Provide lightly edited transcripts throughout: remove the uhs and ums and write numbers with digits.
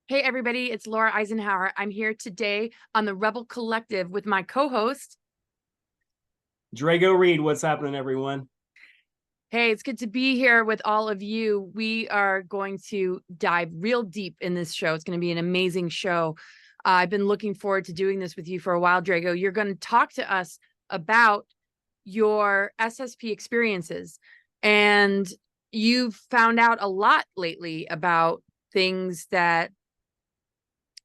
Hey, everybody, it's Laura Eisenhower. I'm here today on the Rebel Collective with my co-host. Drago Reid, what's happening, everyone? Hey, it's good to be here with all of you. We are going to dive real deep in this show. It's going to be an amazing show. I've been looking forward to doing this with you for a while, Drago. You're going to talk to us about your SSP experiences. And you've found out a lot lately about things that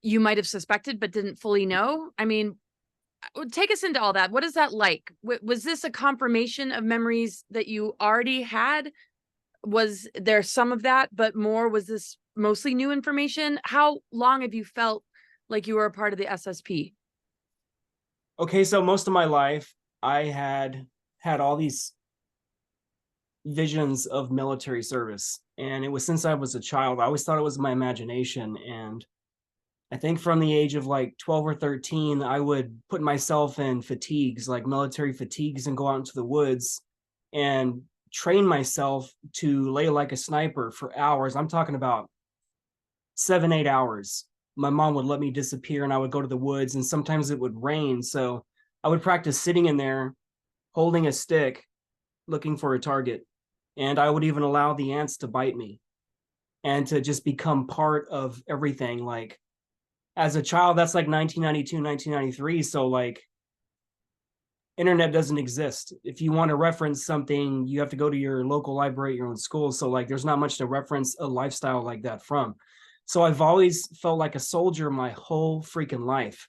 you might have suspected but didn't fully know. I mean, take us into all that. What is that like? Was this a confirmation of memories that you already had? Was there some of that, but more? Was this mostly new information? How long have you felt like you were a part of the SSP? Okay, so most of my life, I had all these visions of military service, and it was since I was a child. I always thought it was my imagination, and I think from the age of like 12 or 13, I would put myself in fatigues, like military fatigues, and go out into the woods and train myself to lay like a sniper for hours. I'm talking about 7, 8 hours. My mom would let me disappear and I would go to the woods, and sometimes it would rain. So I would practice sitting in there, holding a stick, looking for a target. And I would even allow the ants to bite me and to just become part of everything. Like as a child, that's like 1992, 1993. So like internet doesn't exist. If you want to reference something, you have to go to your local library at your own school. So like there's not much to reference a lifestyle like that from. So I've always felt like a soldier my whole freaking life.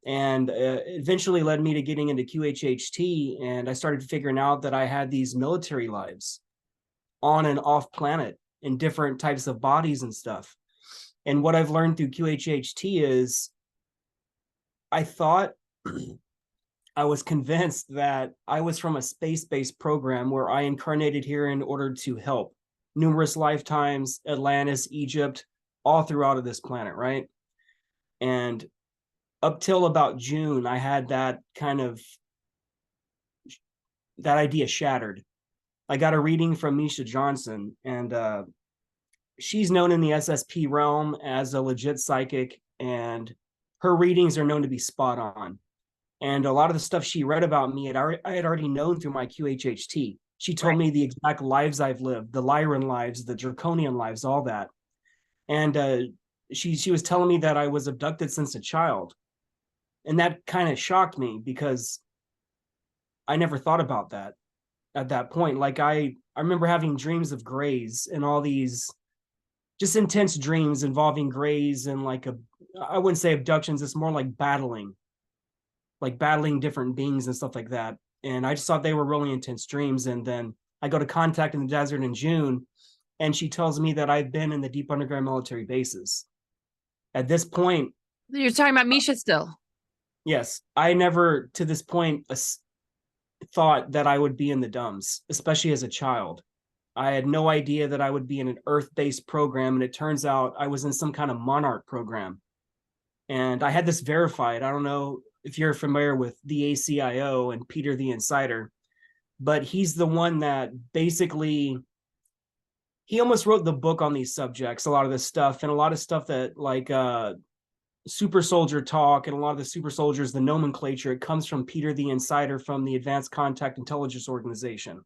And eventually led me to getting into QHHT. And I started figuring out that I had these military lives on and off planet in different types of bodies and stuff. And what I've learned through QHHT is I thought I was convinced that I was from a space-based program where I incarnated here in order to help numerous lifetimes, Atlantis, Egypt, all throughout of this planet, right? And up till about June, I had that idea shattered. I got a reading from Misha Johnson, and she's known in the SSP realm as a legit psychic, and her readings are known to be spot on. And a lot of the stuff she read about me, I had already known through my QHHT. She told me the exact lives I've lived, the Lyran lives, the Draconian lives, all that. And she was telling me that I was abducted since a child. And that kind of shocked me because I never thought about that at that point. Like I remember having dreams of grays and all these just intense dreams involving grays and I wouldn't say abductions, it's more like battling different beings and stuff like that. And I just thought they were really intense dreams. And then I go to contact in the desert in June, and she tells me that I've been in the deep underground military bases. At this point, You're talking about Misha still. yes, I never to this point thought that I would be in the dumbs, especially as a child. I had no idea that I would be in an Earth-based program, and it turns out I was in some kind of Monarch program. And I had this verified. I don't know if you're familiar with the ACIO and Peter the Insider, but he's the one that basically he almost wrote the book on these subjects, a lot of this stuff, and a lot of stuff that like super soldier talk and a lot of the super soldiers, the nomenclature, it comes from Peter the Insider from the Advanced Contact Intelligence Organization.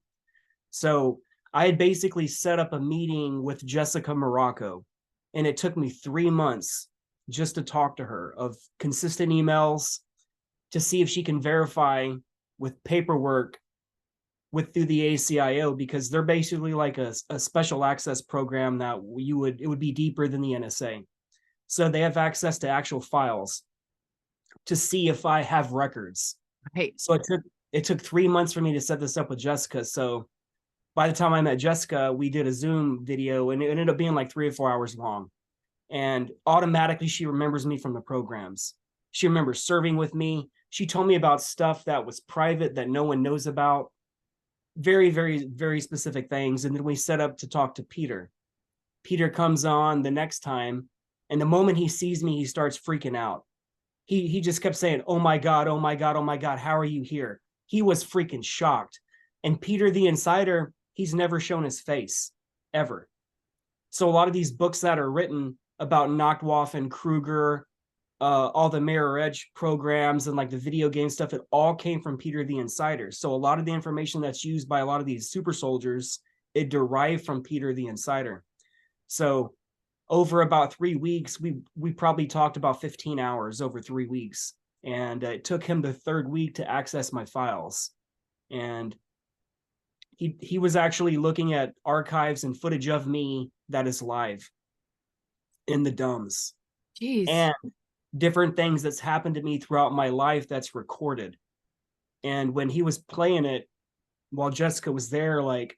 So I had basically set up a meeting with Jessica Morocco, and it took me 3 months just to talk to her of consistent emails to see if she can verify with paperwork through the ACIO, because they're basically like a special access program that it would be deeper than the NSA. So they have access to actual files to see if I have records. Hey, so it took 3 months for me to set this up with Jessica. So by the time I met Jessica, we did a Zoom video, and it ended up being like 3 or 4 hours long. And automatically she remembers me from the programs. She remembers serving with me. She told me about stuff that was private that no one knows about. Very, very, very specific things. And then we set up to talk to Peter. Peter comes on the next time, and the moment he sees me, he starts freaking out. He just kept saying, "Oh my God, oh my God, oh my God, how are you here?" He was freaking shocked. And Peter the Insider, he's never shown his face, ever. So a lot of these books that are written, about Nachtwolf and Kruger, all the Mirror Edge programs and like the video game stuff, it all came from Peter the Insider. So a lot of the information that's used by a lot of these super soldiers, it derived from Peter the Insider. So over about 3 weeks, we probably talked about 15 hours over 3 weeks. And it took him the third week to access my files. And he was actually looking at archives and footage of me that is live in the DUMS. Jeez. And different things that's happened to me throughout my life that's recorded. And when he was playing it while Jessica was there, like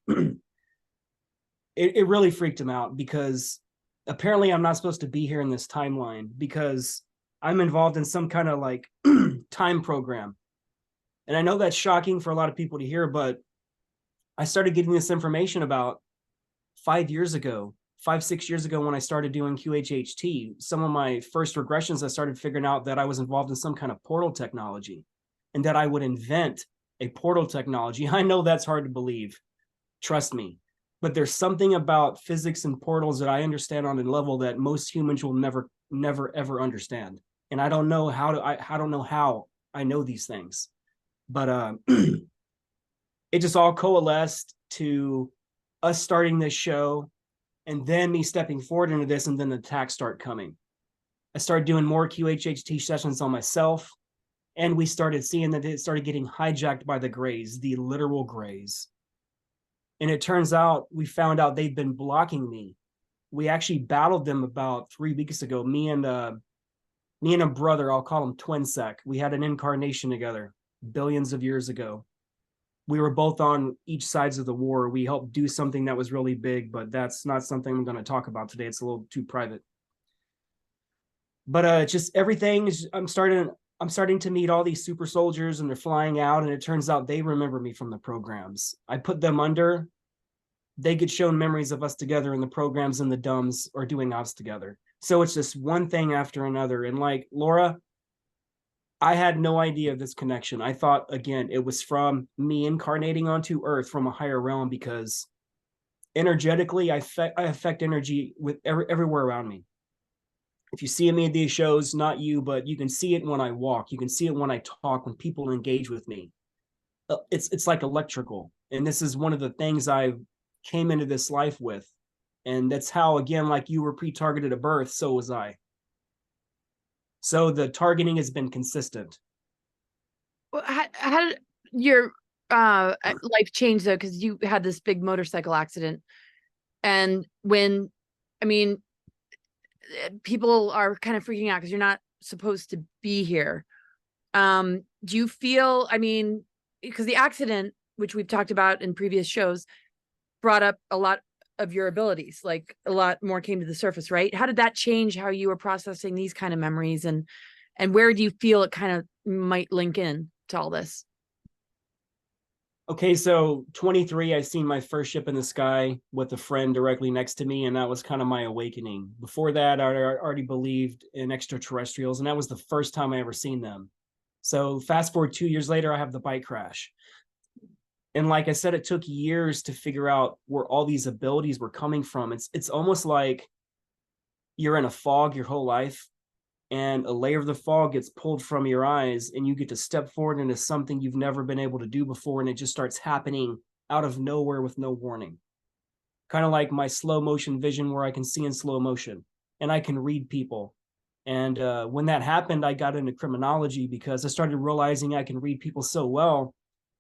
it really freaked him out, because apparently I'm not supposed to be here in this timeline because I'm involved in some kind of like time program. And I know that's shocking for a lot of people to hear, but I started getting this information about 5 years ago, 5-6 years ago, when I started doing QHHT. Some of my first regressions, I started figuring out that I was involved in some kind of portal technology and that I would invent a portal technology. I know that's hard to believe, trust me, but there's something about physics and portals that I understand on a level that most humans will never, ever understand. And I don't know how I know these things, but it just all coalesced to us starting this show, and then me stepping forward into this, and then the attacks start coming. I started doing more QHHT sessions on myself, and we started seeing that it started getting hijacked by the Greys, the literal Greys. And it turns out, we found out they've been blocking me. We actually battled them about 3 weeks ago. Me and a brother, I'll call him Twin Sec. We had an incarnation together billions of years ago. We were both on each sides of the war. We helped do something that was really big, but that's not something I'm going to talk about today. It's a little too private. But just everything is, I'm starting to meet all these super soldiers, and they're flying out, and it turns out they remember me from the programs. I put them under. They get shown memories of us together in the programs, and the DUMS are doing ops together. So it's just one thing after another. And like Laura, I had no idea of this connection. I thought, again, it was from me incarnating onto Earth from a higher realm, because energetically, I affect energy with everywhere around me. If you see me at these shows, not you, but you can see it when I walk. You can see it when I talk, when people engage with me. It's like electrical. And this is one of the things I came into this life with. And that's how, again, like you were pre-targeted at birth, so was I. So the targeting has been consistent. Well, how did your life change though? Because you had this big motorcycle accident, and when, I mean, people are kind of freaking out because you're not supposed to be here. Do you feel? I mean, because the accident, which we've talked about in previous shows, brought up a lot of your abilities, like a lot more came to the surface, right? How did that change how you were processing these kind of memories, and where do you feel it kind of might link in to all this? Okay, so 23, I seen my first ship in the sky with a friend directly next to me, and that was kind of my awakening. Before that, I already believed in extraterrestrials, and that was the first time I ever seen them. So fast forward 2 years later, I have the bike crash. And like I said, it took years to figure out where all these abilities were coming from. It's almost like you're in a fog your whole life, and a layer of the fog gets pulled from your eyes, and you get to step forward into something you've never been able to do before, and it just starts happening out of nowhere with no warning. Kind of like my slow motion vision, where I can see in slow motion and I can read people. And when that happened, I got into criminology because I started realizing I can read people so well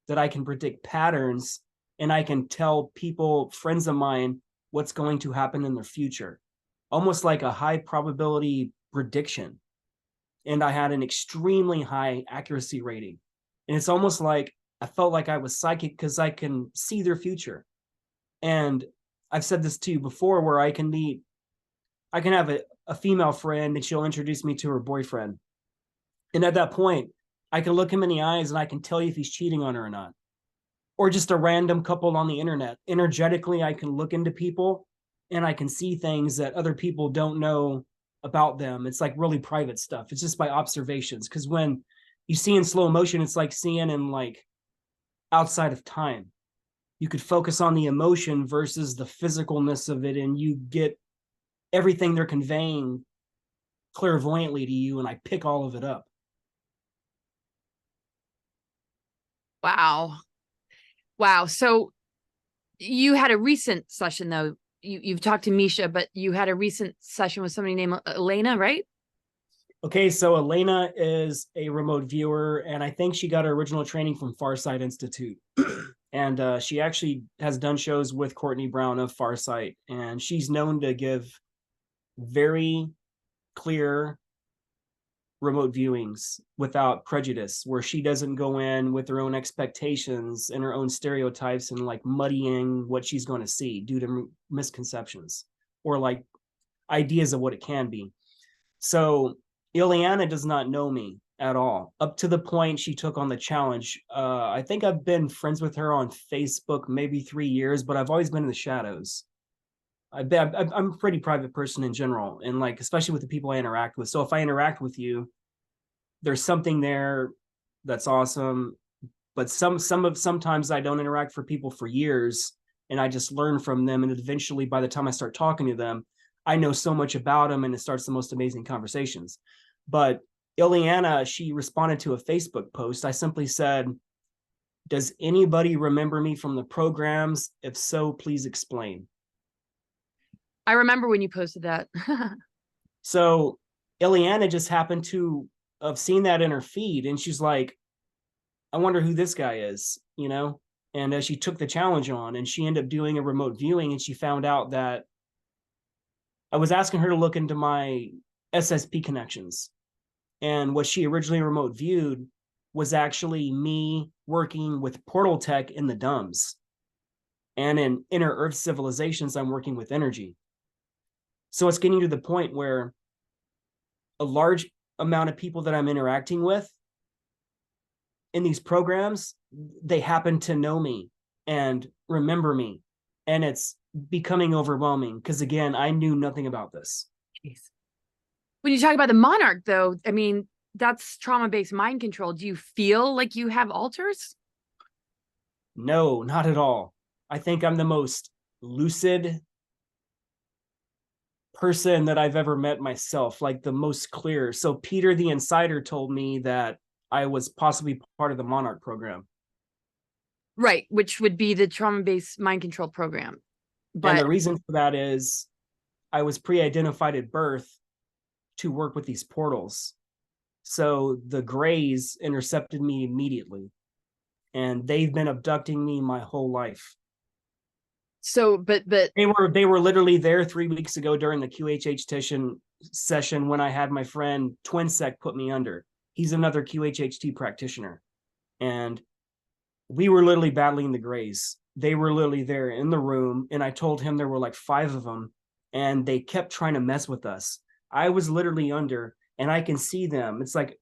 that I can predict patterns, and I can tell people, friends of mine, what's going to happen in their future, almost like a high probability prediction. And I had an extremely high accuracy rating. And it's almost like I felt like I was psychic because I can see their future. And I've said this to you before, where I can have a female friend, and she'll introduce me to her boyfriend. And at that point, I can look him in the eyes and I can tell you if he's cheating on her or not. Or just a random couple on the internet. Energetically, I can look into people and I can see things that other people don't know about them. It's like really private stuff. It's just by observations. Because when you see in slow motion, it's like seeing in like outside of time. You could focus on the emotion versus the physicalness of it, and you get everything they're conveying clairvoyantly to you, and I pick all of it up. Wow. Wow. So you had a recent session though. You've talked to Misha, but you had a recent session with somebody named Elena, right? Okay, so Elena is a remote viewer, and I think she got her original training from Farsight Institute. And she actually has done shows with Courtney Brown of Farsight, and she's known to give very clear remote viewings without prejudice, where she doesn't go in with her own expectations and her own stereotypes and like muddying what she's going to see due to misconceptions or like ideas of what it can be. So Ileana does not know me at all, up to the point she took on the challenge. I think I've been friends with her on Facebook maybe 3 years, but I've always been in the shadows. I'm a pretty private person in general, and like especially with the people I interact with. So if I interact with you, there's something there that's awesome. But sometimes I don't interact for people for years, and I just learn from them. And eventually, by the time I start talking to them, I know so much about them, and it starts the most amazing conversations. But Ileana, she responded to a Facebook post. I simply said, "Does anybody remember me from the programs? If so, please explain." I remember when you posted that. So Ileana just happened to have seen that in her feed, and she's like, I wonder who this guy is, you know? And she took the challenge on, and she ended up doing a remote viewing, and she found out that I was asking her to look into my SSP connections. And what she originally remote viewed was actually me working with portal tech in the DUMS. And in inner Earth civilizations, I'm working with energy. So it's getting to the point where a large amount of people that I'm interacting with in these programs, they happen to know me and remember me. And it's becoming overwhelming because, again, I knew nothing about this. Jeez. When you talk about the monarch, though, I mean, that's trauma-based mind control. Do you feel like you have alters? No, not at all. I think I'm the most lucid person that I've ever met myself, like the most clear. So Peter the Insider told me that I was possibly part of the Monarch program. Right, which would be the trauma-based mind control program. And But the reason for that is I was pre-identified at birth to work with these portals. So the Greys intercepted me immediately, and they've been abducting me my whole life. so, but They were literally there 3 weeks ago during the QHHT session when I had my friend Twinsec put me under. He's another QHHT practitioner, and we were literally battling the Greys. They were literally there in the room, and I told him there were like 5 of them, and they kept trying to mess with us. I was literally under, and I can see them. It's like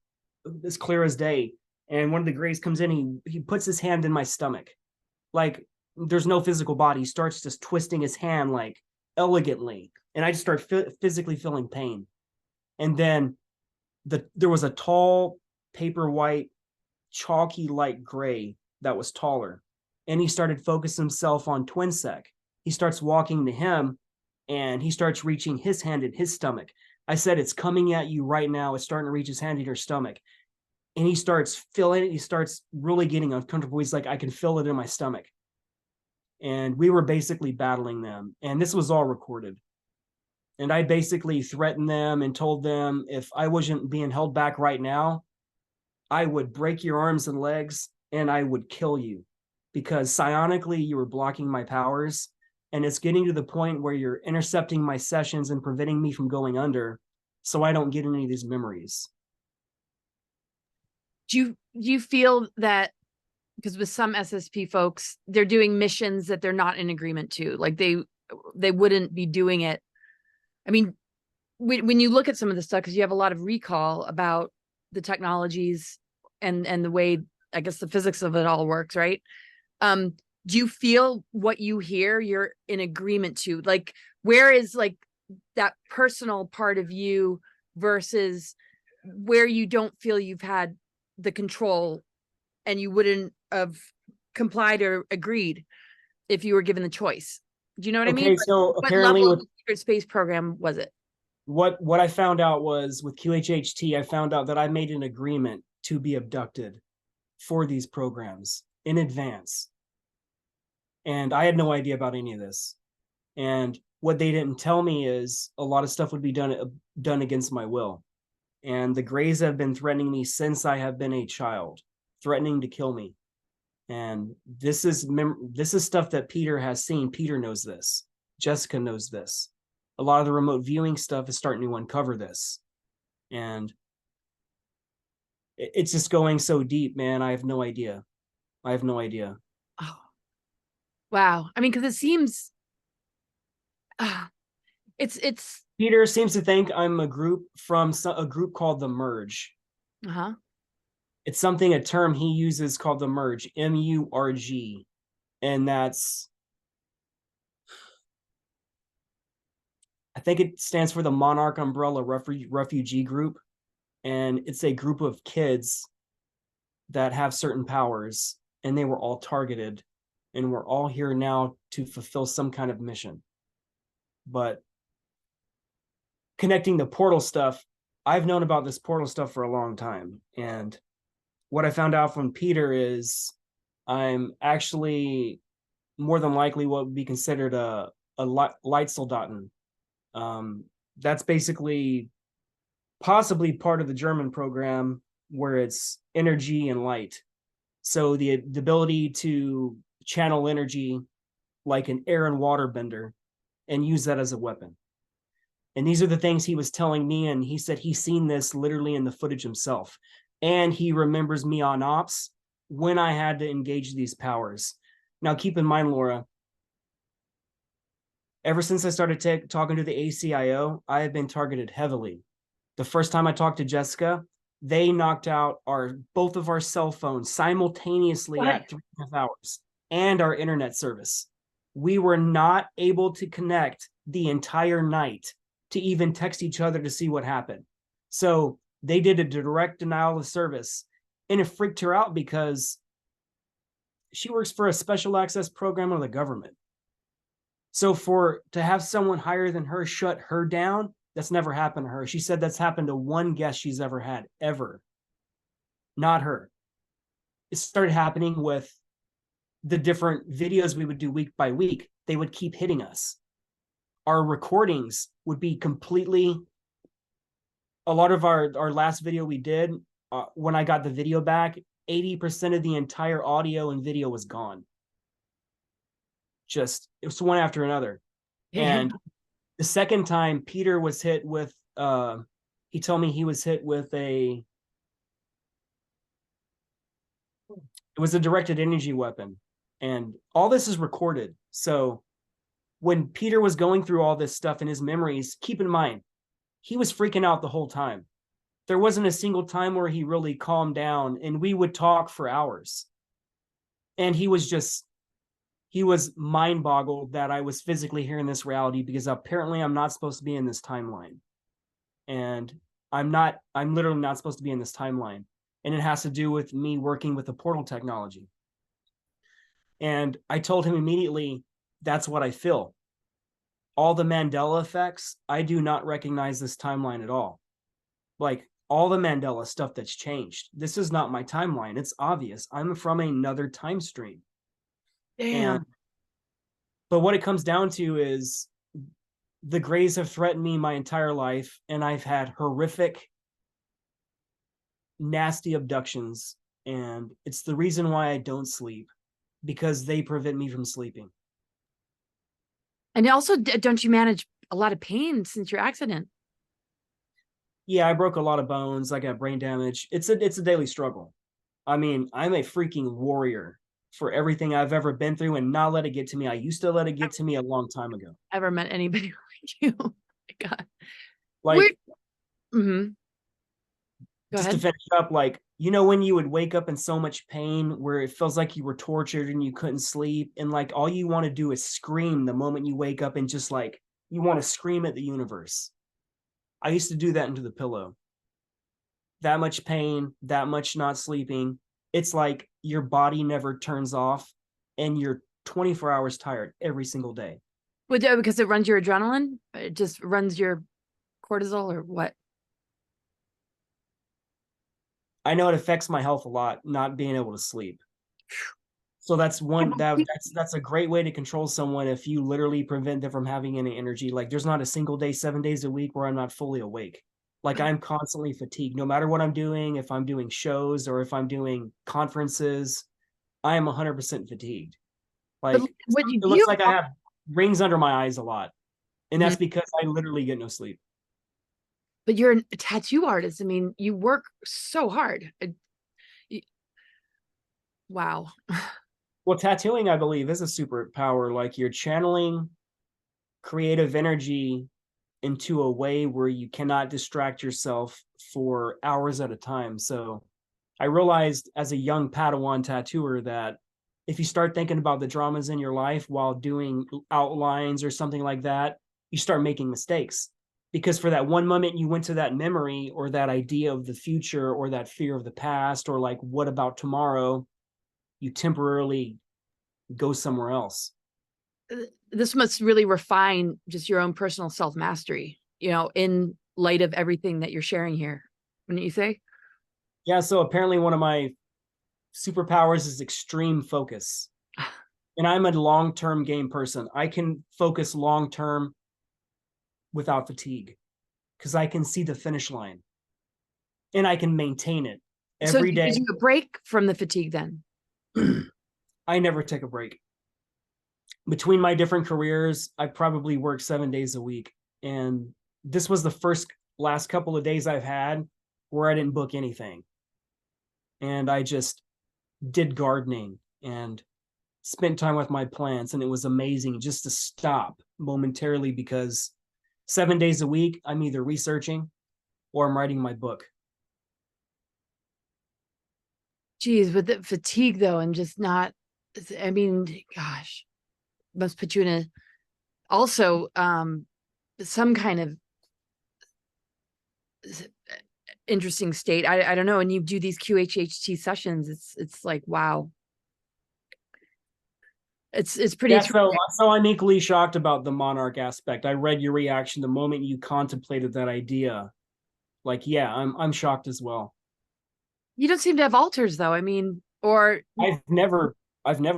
as clear as day. And one of the Greys comes in, he puts his hand in my stomach, like there's no physical body. He starts just twisting his hand like elegantly, and I just start physically feeling pain. And then there was a tall paper white chalky light gray that was taller, and he started focusing himself on Twinsec. He starts walking to him, and he starts reaching his hand in his stomach. I said, it's coming at you right now. It's starting to reach his hand in your stomach. And he starts feeling it. He starts really getting uncomfortable. He's like, I can feel it in my stomach. And we were basically battling them. And this was all recorded. And I basically threatened them and told them if I wasn't being held back right now, I would break your arms and legs and I would kill you, because psionically you were blocking my powers. And it's getting to the point where you're intercepting my sessions and preventing me from going under, so I don't get any of these memories. do you feel that, because with some SSP folks, they're doing missions that they're not in agreement to, like they wouldn't be doing it. I mean, when you look at some of the stuff, because you have a lot of recall about the technologies and the way, I guess, the physics of it all works, right? Do you feel what you hear you're in agreement to? Like, where is like that personal part of you versus where you don't feel you've had the control and you wouldn't have complied or agreed if you were given the choice? Do you know what I mean? Okay, so What apparently level with secret space program was it? What I found out was with QHHT, I found out that I made an agreement to be abducted for these programs in advance. And I had no idea about any of this. And what they didn't tell me is a lot of stuff would be done against my will. And the Greys have been threatening me since I have been a child, threatening to kill me. And this is stuff that Peter has seen. Peter knows this. Jessica knows this. A lot of the remote viewing stuff is starting to uncover this. And it's just going so deep, man. I have no idea. I have no idea. Oh, wow. I mean, because it seems it's Peter seems to think I'm a group from a group called the Merge. uh-huh. It's a term he uses called the Merge, MURG. And that's, I think it stands for the Monarch Umbrella Refugee Group. And it's a group of kids that have certain powers, and they were all targeted, and we're all here now to fulfill some kind of mission. But connecting the portal stuff, I've known about this portal stuff for a long time. And what I found out from Peter is I'm actually more than likely what would be considered a light soldaten. That's basically possibly part of the German program where it's energy and light. So the ability to channel energy like an air and water bender and use that as a weapon. And these are the things he was telling me. And he said he's seen this literally in the footage himself. And he remembers me on ops when I had to engage these powers. Now, keep in mind, Laura, ever since I started talking to the ACIO, I have been targeted heavily. The first time I talked to Jessica, they knocked out both of our cell phones simultaneously at 3.5 hours and our internet service. We were not able to connect the entire night to even text each other to see what happened. So they did a direct denial of service, and it freaked her out because she works for a special access program of the government. So to have someone higher than her shut her down, that's never happened to her. She said that's happened to one guest she's ever had, ever. Not her. It started happening with the different videos we would do week by week. They would keep hitting us. Our recordings would be completely, a lot of our last video we did, when I got the video back, 80% of the entire audio and video was gone. It was one after another. Yeah. And the second time Peter was hit with, he told me he was hit with it was a directed energy weapon. And all this is recorded. So when Peter was going through all this stuff in his memories, keep in mind, he was freaking out the whole time. There wasn't a single time where he really calmed down, and we would talk for hours. And he was mind boggled that I was physically here in this reality, because apparently I'm not supposed to be in this timeline. And I'm literally not supposed to be in this timeline. And it has to do with me working with the portal technology. And I told him immediately, that's what I feel. All the Mandela effects, I do not recognize this timeline at all. Like all the Mandela stuff that's changed. This is not my timeline. It's obvious. I'm from another time stream. Damn. But what it comes down to is the Greys have threatened me my entire life, and I've had horrific, nasty abductions. And it's the reason why I don't sleep, because they prevent me from sleeping. And also, don't you manage a lot of pain since your accident? Yeah, I broke a lot of bones. I got brain damage. It's a daily struggle. I mean, I'm a freaking warrior for everything I've ever been through, and not let it get to me. I used to let it get to me a long time ago. Ever met anybody like you? Oh my God. Like, mm-hmm. Just to finish up, like, you know, when you would wake up in so much pain where it feels like you were tortured and you couldn't sleep, and like all you want to do is scream the moment you wake up, and just like you want to scream at the universe. I used to do that into the pillow. That much pain, that much not sleeping. It's like your body never turns off, and you're 24 hours tired every single day. Because it runs your adrenaline? It just runs your cortisol or what? I know it affects my health a lot, not being able to sleep. So that's that's a great way to control someone if you literally prevent them from having any energy. Like there's not a single day, 7 days a week where I'm not fully awake. Like I'm constantly fatigued, no matter what I'm doing, if I'm doing shows or if I'm doing conferences, I am 100% fatigued. But Like what it you looks like I have rings under my eyes a lot. And Mhm. that's because I literally get no sleep. But you're a tattoo artist. I mean, you work so hard. Wow. Well, tattooing, I believe, is a superpower. Like you're channeling creative energy into a way where you cannot distract yourself for hours at a time. So I realized as a young Padawan tattooer that if you start thinking about the dramas in your life while doing outlines or something like that, you start making mistakes. Because for that one moment you went to that memory or that idea of the future or that fear of the past or like, what about tomorrow? You temporarily go somewhere else. This must really refine just your own personal self-mastery, in light of everything that you're sharing here, wouldn't you say? Yeah. So apparently one of my superpowers is extreme focus. And I'm a long-term game person. I can focus long-term without fatigue because I can see the finish line and I can maintain it So every it day. gives you a break from the fatigue then. I never take a break. Between my different careers, I probably work 7 days a week. And this was the last couple of days I've had where I didn't book anything. And I just did gardening and spent time with my plants. And it was amazing just to stop momentarily because 7 days a week, I'm either researching or I'm writing my book. Geez, with the fatigue though, and just not, I mean, gosh, must put you in a also some kind of interesting state. I don't know. And you do these QHHT sessions. It's like, wow. It's pretty Yeah, terrific. so I'm equally shocked about the monarch aspect. I read your reaction the moment you contemplated that idea. Like, yeah, I'm shocked as well. You don't seem to have alters though. I mean, or I've never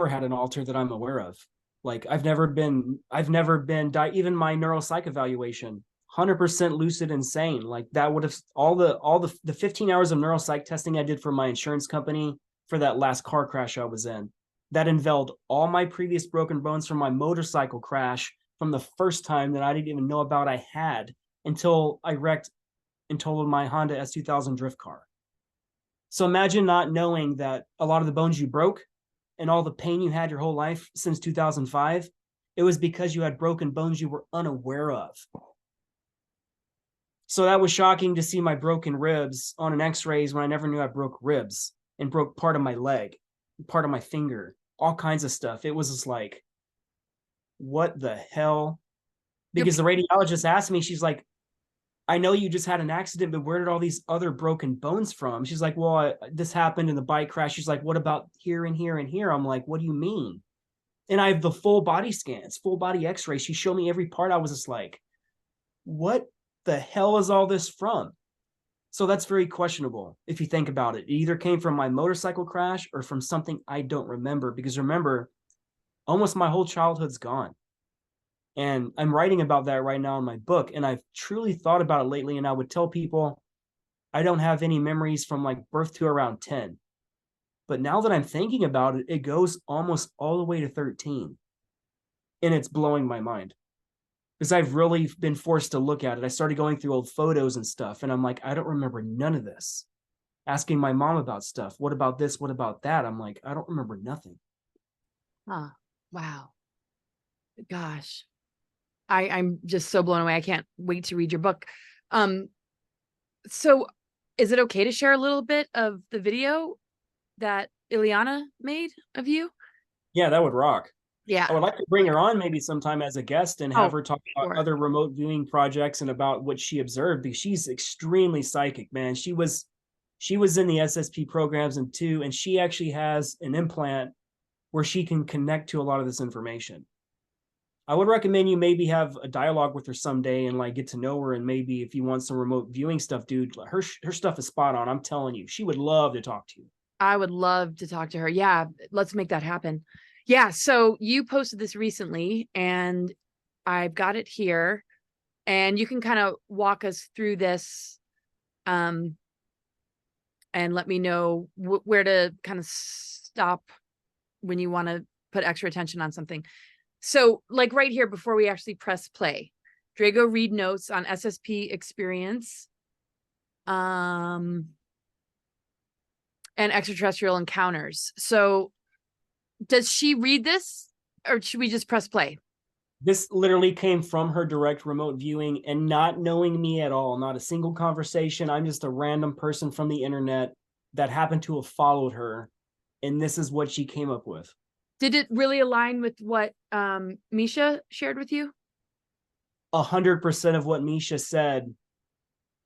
had an alter that I'm aware of. Like even my neuropsych evaluation, 100% lucid and sane. Like that would have all the 15 hours of neuropsych testing I did for my insurance company for that last car crash I was in. That involved all my previous broken bones from my motorcycle crash from the first time that I didn't even know about I had until I wrecked and totaled my Honda S2000 drift car. So imagine not knowing that a lot of the bones you broke and all the pain you had your whole life since 2005, it was because you had broken bones you were unaware of. So that was shocking to see my broken ribs on an x-rays when I never knew I broke ribs and broke part of my leg, part of my finger, all kinds of stuff. It was just like, what the hell? Because the radiologist asked me, she's like, I know you just had an accident, but where did all these other broken bones from? She's like, well, this happened in the bike crash. She's like, what about here and here and here? I'm like, what do you mean? And I have the full body scans, full body x-ray. She showed me every part. I was just like, what the hell is all this from? So that's very questionable if you think about it. It either came from my motorcycle crash or from something I don't remember. Because remember, almost my whole childhood's gone. And I'm writing about that right now in my book. And I've truly thought about it lately. And I would tell people I don't have any memories from like birth to around 10. But now that I'm thinking about it, it goes almost all the way to 13. And it's blowing my mind because I've really been forced to look at it. I started going through old photos and stuff. And I'm like, I don't remember none of this. Asking my mom about stuff. What about this? What about that? I'm like, I don't remember nothing. huh. Wow. Gosh. I'm just so blown away. I can't wait to read your book. Um, so is it okay to share a little bit of the video that Ileana made of you? Yeah, that would rock. I Yeah. would like to bring her on maybe sometime as a guest and have Oh, her talk about sure. other remote viewing projects and about what she observed because she's extremely psychic, man. She was in the SSP programs and too, and she actually has an implant where she can connect to a lot of this information. I would recommend you maybe have a dialogue with her someday and like get to know her. And maybe if you want some remote viewing stuff, dude, her stuff is spot on. I'm telling you, she would love to talk to you. I would love to talk to her. Yeah, let's make that happen. Yeah, so you posted this recently and I've got it here, and you can kind of walk us through this and let me know where to kind of stop when you want to put extra attention on something. So like right here, before we actually press play, Drago Reid notes on SSP experience and extraterrestrial encounters. So does she read this, or should we just press play? This literally came from her direct remote viewing, and not knowing me at all, not a single conversation. I'm just a random person from the internet that happened to have followed her. And this is what she came up with. Did it really align with what Misha shared with you? 100% of what Misha said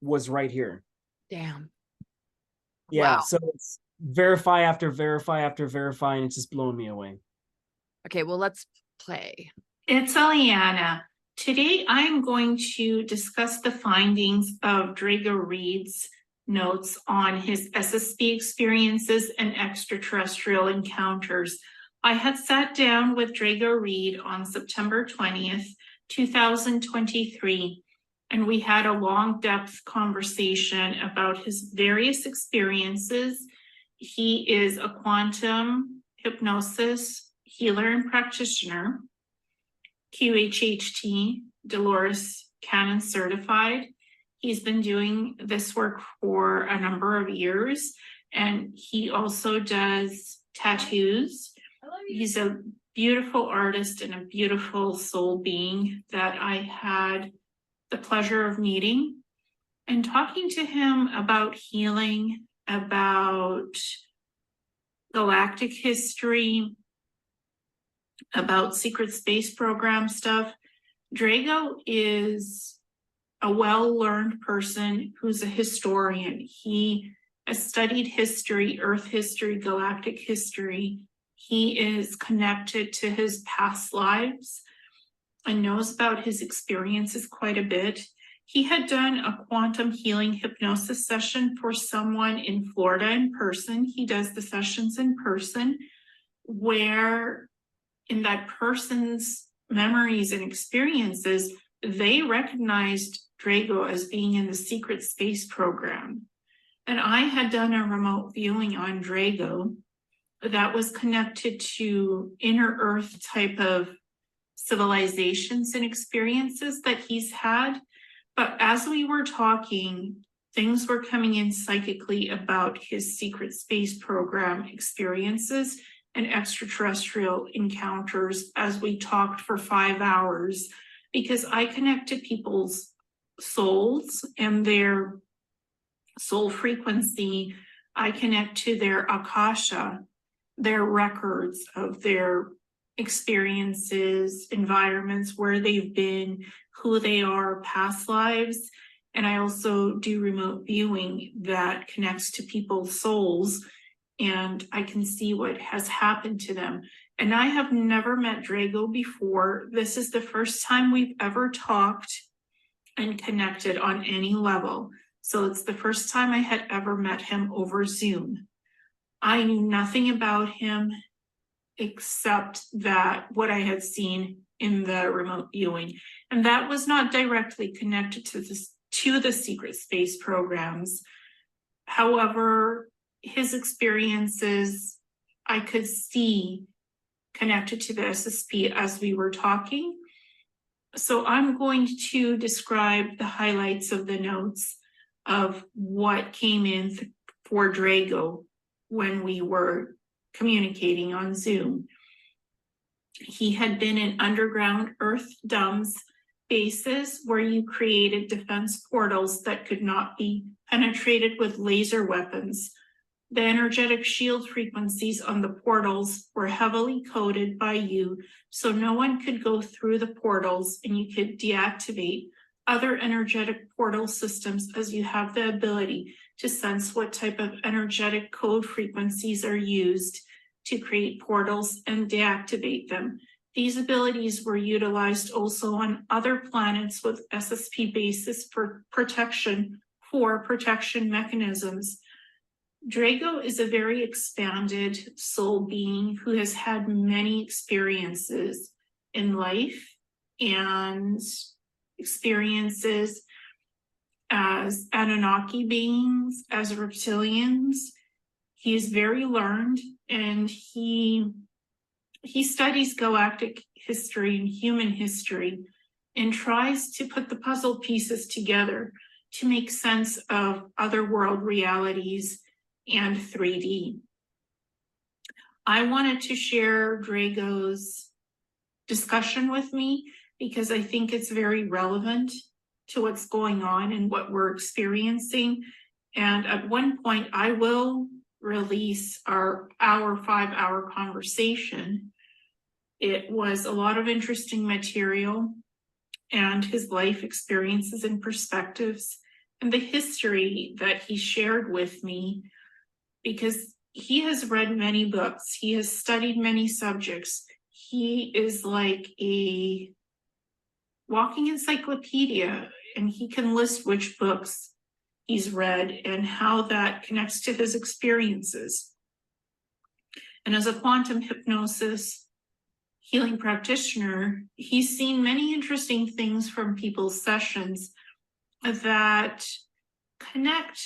was right here. Damn. Yeah. Wow. So it's verify after verify after verify, and it's just blowing me away. Okay, well, let's play. It's Eliana. Today I'm going to discuss the findings of Drago Reid's notes on his SSP experiences and extraterrestrial encounters. I had sat down with Drago Reid on September 20th, 2023, and we had a long depth conversation about his various experiences. He is a quantum hypnosis healer and practitioner, QHHT, Dolores Cannon certified. He's been doing this work for a number of years, and he also does tattoos. He's a beautiful artist and a beautiful soul being that I had the pleasure of meeting and talking to him about healing, about galactic history, about secret space program stuff. Drago is a well-learned person who's a historian. He has studied history, Earth history, galactic history. He is connected to his past lives and knows about his experiences quite a bit. He had done a quantum healing hypnosis session for someone in Florida in person. He does the sessions in person, where in that person's memories and experiences, they recognized Drago as being in the secret space program. And I had done a remote viewing on Drago that was connected to inner Earth type of civilizations and experiences that he's had. But as we were talking, things were coming in psychically about his secret space program experiences and extraterrestrial encounters as we talked for 5 hours, because I connected people's souls and their soul frequency. I connect to their akasha, their records of their experiences, environments, where they've been, who they are, past lives. And I also do remote viewing that connects to people's souls, and I can see what has happened to them. And I have never met Drago before. This is the first time we've ever talked and connected on any level. So it's the first time I had ever met him over Zoom. I knew nothing about him except that what I had seen in the remote viewing. And that was not directly connected to the secret space programs. However, his experiences, I could see connected to the SSP as we were talking. So I'm going to describe the highlights of the notes of what came in for Drago when we were communicating on Zoom. He had been in underground Earth dumps bases where you created defense portals that could not be penetrated with laser weapons. The energetic shield frequencies on the portals were heavily coded by you, so no one could go through the portals, and you could deactivate other energetic portal systems as you have the ability to sense what type of energetic code frequencies are used to create portals and deactivate them. These abilities were utilized also on other planets with SSP basis for protection mechanisms. Drago is a very expanded soul being who has had many experiences in life and experiences as Anunnaki beings, as reptilians. He is very learned, and he studies galactic history and human history and tries to put the puzzle pieces together to make sense of other world realities and 3D. I wanted to share Drago's discussion with me because I think it's very relevant to what's going on and what we're experiencing. And at one point, I will release our 5-hour conversation. It was a lot of interesting material and his life experiences and perspectives and the history that he shared with me, because he has read many books. He has studied many subjects. He is like a walking encyclopedia, and he can list which books he's read and how that connects to his experiences. And as a quantum hypnosis healing practitioner, he's seen many interesting things from people's sessions that connect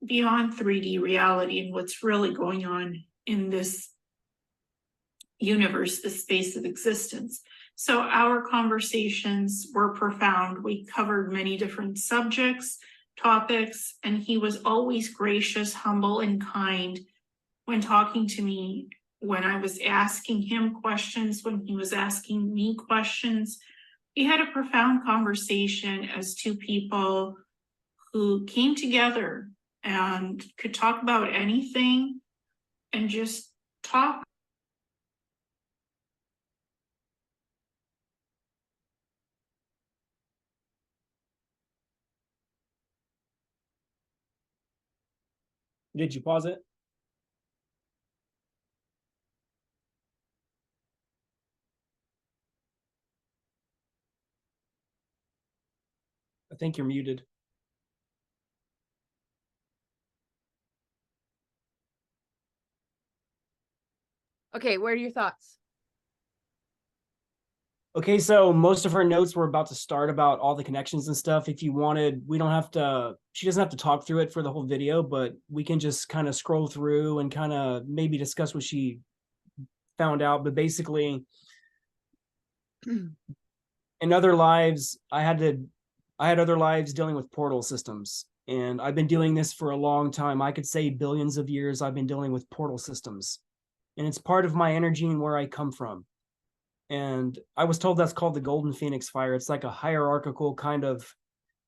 beyond 3D reality and what's really going on in this universe, this space of existence. So our conversations were profound. We covered many different subjects, topics, and he was always gracious, humble, and kind when talking to me, when I was asking him questions, when he was asking me questions. We had a profound conversation as two people who came together and could talk about anything and just talk. Did you pause it? I think you're muted. Okay, what are your thoughts? Okay, so most of her notes were about to start about all the connections and stuff. If you wanted, we don't have to, she doesn't have to talk through it for the whole video, but we can just kind of scroll through and kind of maybe discuss what she found out. But basically, in other lives, I had other lives dealing with portal systems. And I've been doing this for a long time. I could say billions of years I've been dealing with portal systems. And it's part of my energy and where I come from. And I was told that's called the Golden Phoenix Fire. It's like a hierarchical kind of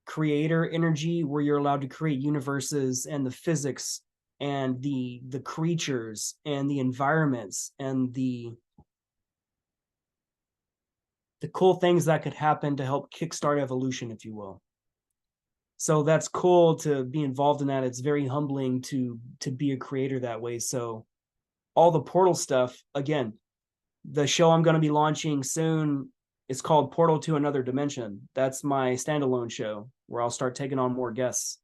creator energy where you're allowed to create universes and the physics and the creatures and the environments and the cool things that could happen to help kickstart evolution, if you will. So that's cool to be involved in that. It's very humbling to be a creator that way. So all the portal stuff, again, the show I'm going to be launching soon is called Portal to Another Dimension. That's my standalone show where I'll start taking on more guests.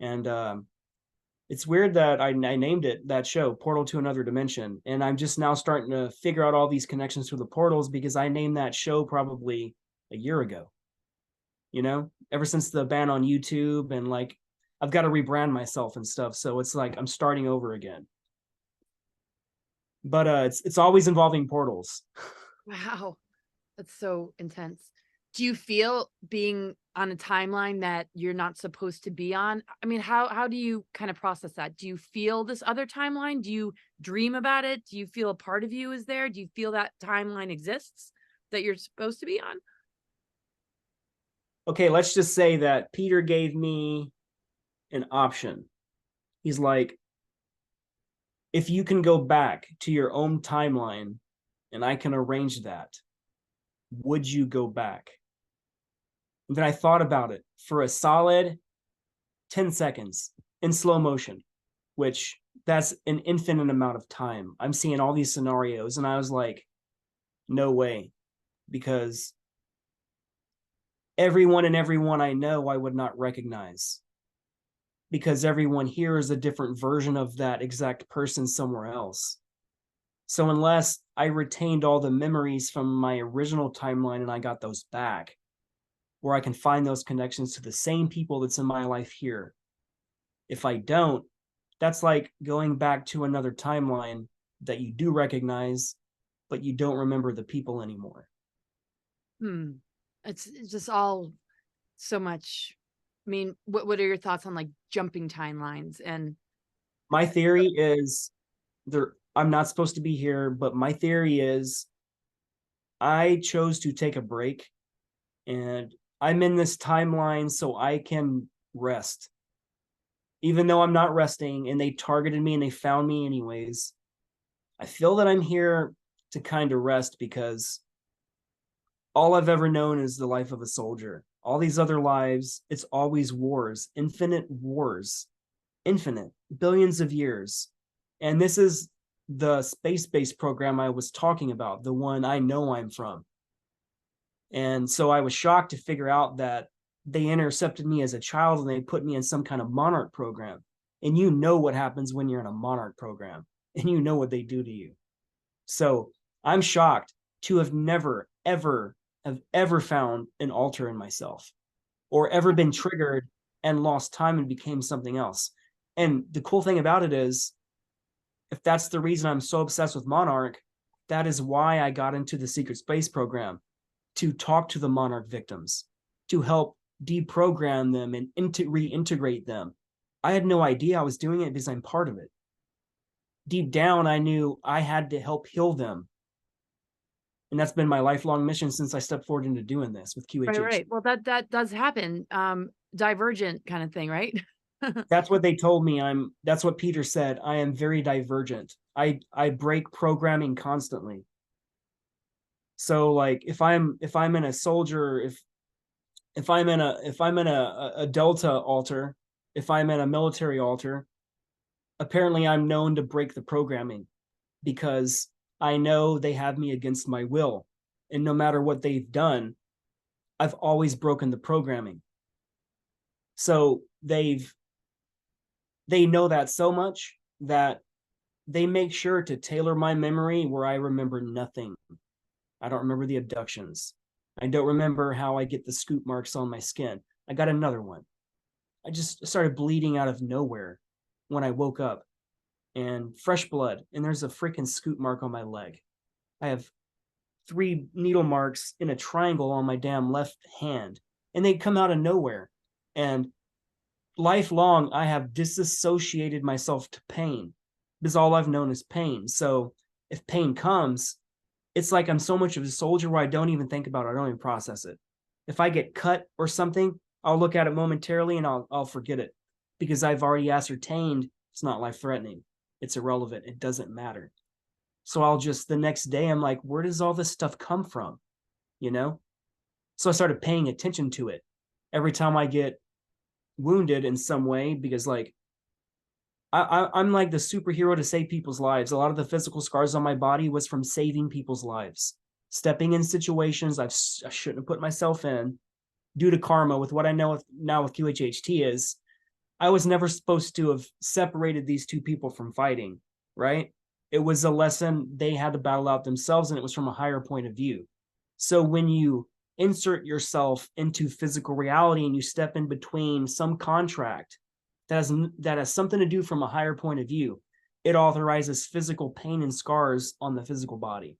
And it's weird that I named it, that show, Portal to Another Dimension. And I'm just now starting to figure out all these connections to the portals because I named that show probably a year ago. You know, ever since the ban on YouTube, and like I've got to rebrand myself and stuff. So it's like I'm starting over again. But it's always involving portals. Wow, that's so intense. Do you feel being on a timeline that you're not supposed to be on? I mean, how do you kind of process that? Do you feel this other timeline? Do you dream about it? Do you feel a part of you is there? Do you feel that timeline exists that you're supposed to be on? Okay, let's just say that Peter gave me an option. He's like, if you can go back to your own timeline and I can arrange that, would you go back? And then I thought about it for a solid 10 seconds in slow motion, which that's an infinite amount of time. I'm seeing all these scenarios and I was like, No way. Because everyone I know, I would not recognize. Because everyone here is a different version of that exact person somewhere else. So unless I retained all the memories from my original timeline and I got those back, where I can find those connections to the same people that's in my life here. If I don't, that's like going back to another timeline that you do recognize, but you don't remember the people anymore. It's just all so much. I mean, what are your thoughts on like jumping timelines? And my theory is I'm not supposed to be here, but my theory is I chose to take a break and I'm in this timeline so I can rest. Even though I'm not resting and they targeted me and they found me anyways, I feel that I'm here to kind of rest because all I've ever known is the life of a soldier. All these other lives, it's always wars, infinite, billions of years. And this is the space-based program I was talking about, the one I know I'm from. And so I was shocked to figure out that they intercepted me as a child and they put me in some kind of monarch program. And you know what happens when you're in a monarch program, and you know what they do to you. So I'm shocked to have never, ever found an alter in myself or ever been triggered and lost time and became something else. And the cool thing about it is, if that's the reason I'm so obsessed with Monarch, that is why I got into the secret space program, to talk to the Monarch victims, to help deprogram them and reintegrate them. I had no idea I was doing it because I'm part of it. Deep down, I knew I had to help heal them. And that's been my lifelong mission since I stepped forward into doing this with QHHT. right. Well, that does happen. Divergent kind of thing, right? That's what they told me. That's what Peter said. I am very divergent. I break programming constantly. So like if I'm in a soldier, if I'm in a Delta altar, if I'm in a military altar, apparently I'm known to break the programming because I know they have me against my will. And no matter what they've done, I've always broken the programming. So they know that so much that they make sure to tailor my memory where I remember nothing. I don't remember the abductions. I don't remember how I get the scoop marks on my skin. I got another one. I just started bleeding out of nowhere when I woke up, and fresh blood, and there's a freaking scoop mark on my leg. I have 3 needle marks in a triangle on my damn left hand, and they come out of nowhere. And lifelong, I have disassociated myself to pain because all I've known is pain. So if pain comes, it's like I'm so much of a soldier where I don't even think about it. I don't even process it. If I get cut or something, I'll look at it momentarily and I'll forget it because I've already ascertained it's not life-threatening. It's irrelevant. It doesn't matter. So I'll just, the next day, I'm like, where does all this stuff come from? You know? So I started paying attention to it every time I get wounded in some way, because like, I'm like the superhero to save people's lives. A lot of the physical scars on my body was from saving people's lives, stepping in situations I shouldn't have put myself in due to karma. With what I know now with QHHT is, I was never supposed to have separated these two people from fighting, right? It was a lesson they had to battle out themselves, and it was from a higher point of view. So when you insert yourself into physical reality and you step in between some contract that has something to do from a higher point of view, it authorizes physical pain and scars on the physical body.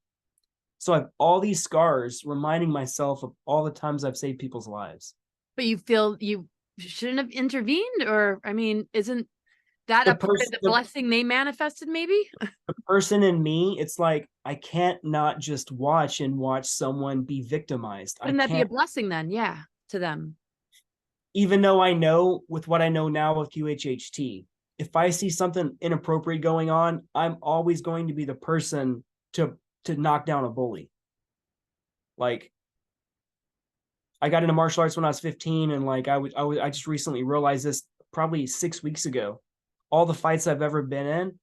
So I have all these scars reminding myself of all the times I've saved people's lives. But you feel you shouldn't have intervened? Or, I mean, isn't that a part of the blessing they manifested maybe? The person in me, it's like, I can't not just watch someone be victimized. Wouldn't that be a blessing then? Yeah, to them. Even though I know with what I know now with QHHT, if I see something inappropriate going on, I'm always going to be the person to knock down a bully. Like, I got into martial arts when I was 15, and like I just recently realized this probably 6 weeks ago. All the fights I've ever been in,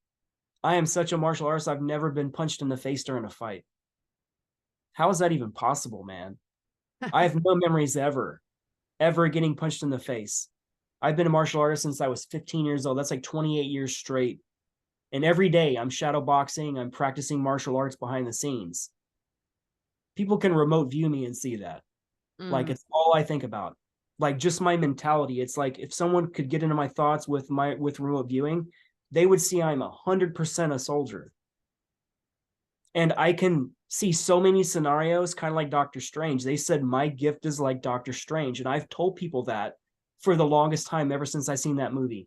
I am such a martial artist. I've never been punched in the face during a fight. How is that even possible, man? I have no memories ever getting punched in the face. I've been a martial artist since I was 15 years old. That's like 28 years straight. And every day I'm shadow boxing, I'm practicing martial arts behind the scenes. People can remote view me and see that. Like, it's all I think about. Like, just my mentality. It's like if someone could get into my thoughts with remote viewing, they would see I'm 100% a soldier. And I can see so many scenarios, kind of like Doctor Strange. They said my gift is like Doctor Strange. And I've told people that for the longest time, ever since I seen that movie.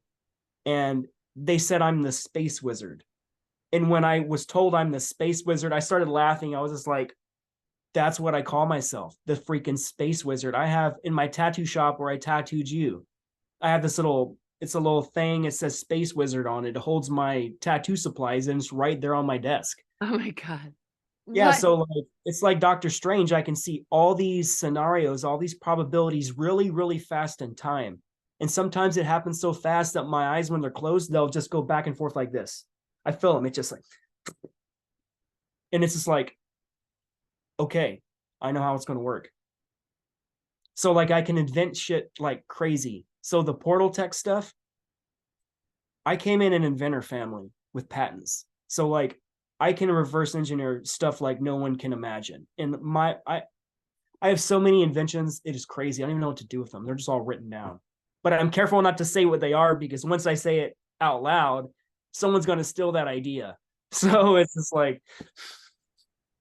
And they said I'm the space wizard. And when I was told I'm the space wizard, I started laughing. I was just like, that's what I call myself, the freaking space wizard. I have in my tattoo shop where I tattooed you, I have this it's a little thing. It says space wizard on it. It holds my tattoo supplies and it's right there on my desk. Oh my God. Yeah. What? So like, it's like Doctor Strange. I can see all these scenarios, all these probabilities really, really fast in time. And sometimes it happens so fast that my eyes, when they're closed, they'll just go back and forth like this. I feel them. It's just like, and it's just like, okay, I know how it's going to work. So like I can invent shit like crazy. So the portal tech stuff, I came in an inventor family with patents. So like I can reverse engineer stuff like no one can imagine. And I have so many inventions, it is crazy. I don't even know what to do with them. They're just all written down. But I'm careful not to say what they are, because once I say it out loud, someone's going to steal that idea. So it's just like,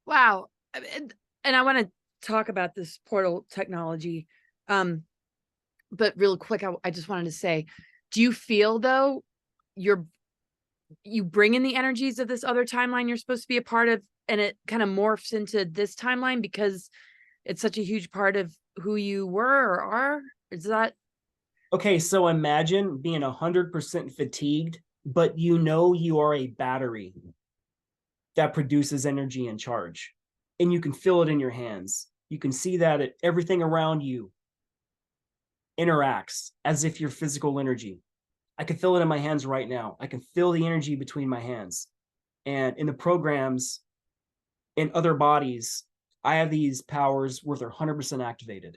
Wow. And I want to talk about this portal technology. But real quick, I just wanted to say, do you feel though you bring in the energies of this other timeline you're supposed to be a part of, and it kind of morphs into this timeline because it's such a huge part of who you were or are? Is that okay, so imagine being 100% fatigued, but you know you are a battery that produces energy and charge, and you can feel it in your hands. You can see that everything around you interacts as if you're physical energy. I can feel it in my hands right now. I can feel the energy between my hands. And in the programs, in other bodies, I have these powers where they're 100% activated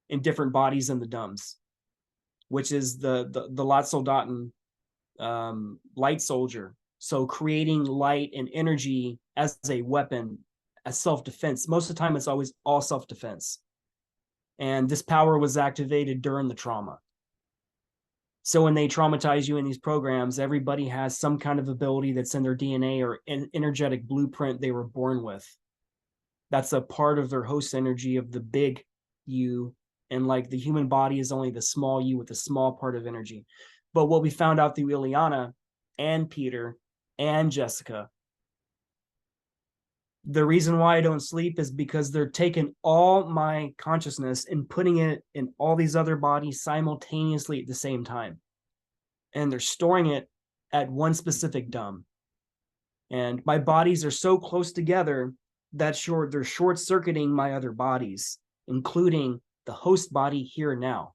in different bodies in the DUMS, which is the Lat-Soldaten light soldier. So creating light and energy as a weapon, as self-defense. Most of the time, it's always all self-defense. And this power was activated during the trauma. So when they traumatize you in these programs, everybody has some kind of ability that's in their DNA or an energetic blueprint they were born with. That's a part of their host energy of the big you. And like the human body is only the small you with a small part of energy. But what we found out through Ileana and Peter and Jessica, the reason why I don't sleep is because they're taking all my consciousness and putting it in all these other bodies simultaneously at the same time. And they're storing it at one specific DUM. And my bodies are so close together that they're short-circuiting my other bodies, including the host body here now.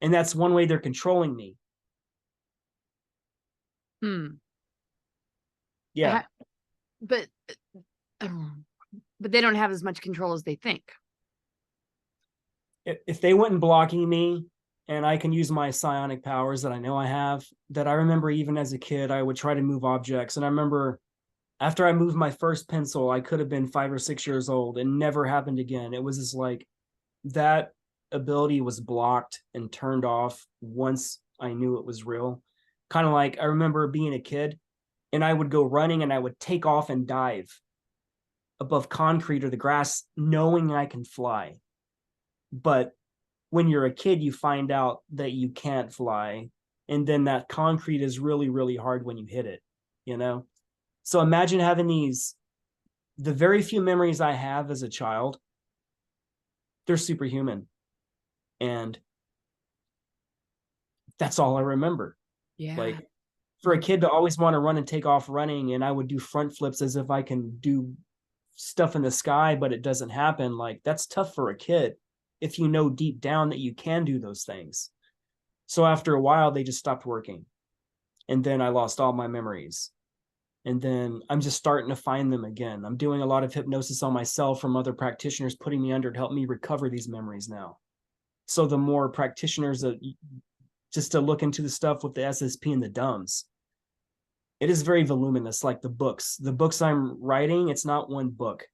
And that's one way they're controlling me. Yeah. But they don't have as much control as they think. If they went and blocking me, and I can use my psionic powers that I know I have, that I remember even as a kid, I would try to move objects. And I remember after I moved my first pencil, I could have been 5 or 6 years old, and never happened again. It was just like that ability was blocked and turned off once I knew it was real. Kind of like I remember being a kid and I would go running and I would take off and dive above concrete or the grass, knowing I can fly. But when you're a kid, you find out that you can't fly. And then that concrete is really, really hard when you hit it, you know? So imagine having the very few memories I have as a child, they're superhuman. And that's all I remember. Yeah. Like for a kid to always want to run and take off running, and I would do front flips as if I can do stuff in the sky, but it doesn't happen. Like that's tough for a kid if you know deep down that you can do those things. So after a while, they just stopped working. And then I lost all my memories. And then I'm just starting to find them again. I'm doing a lot of hypnosis on myself from other practitioners, putting me under to help me recover these memories now. So the more practitioners that just to look into the stuff with the SSP and the DUMS, it is very voluminous, like the books. The books I'm writing, it's not one book.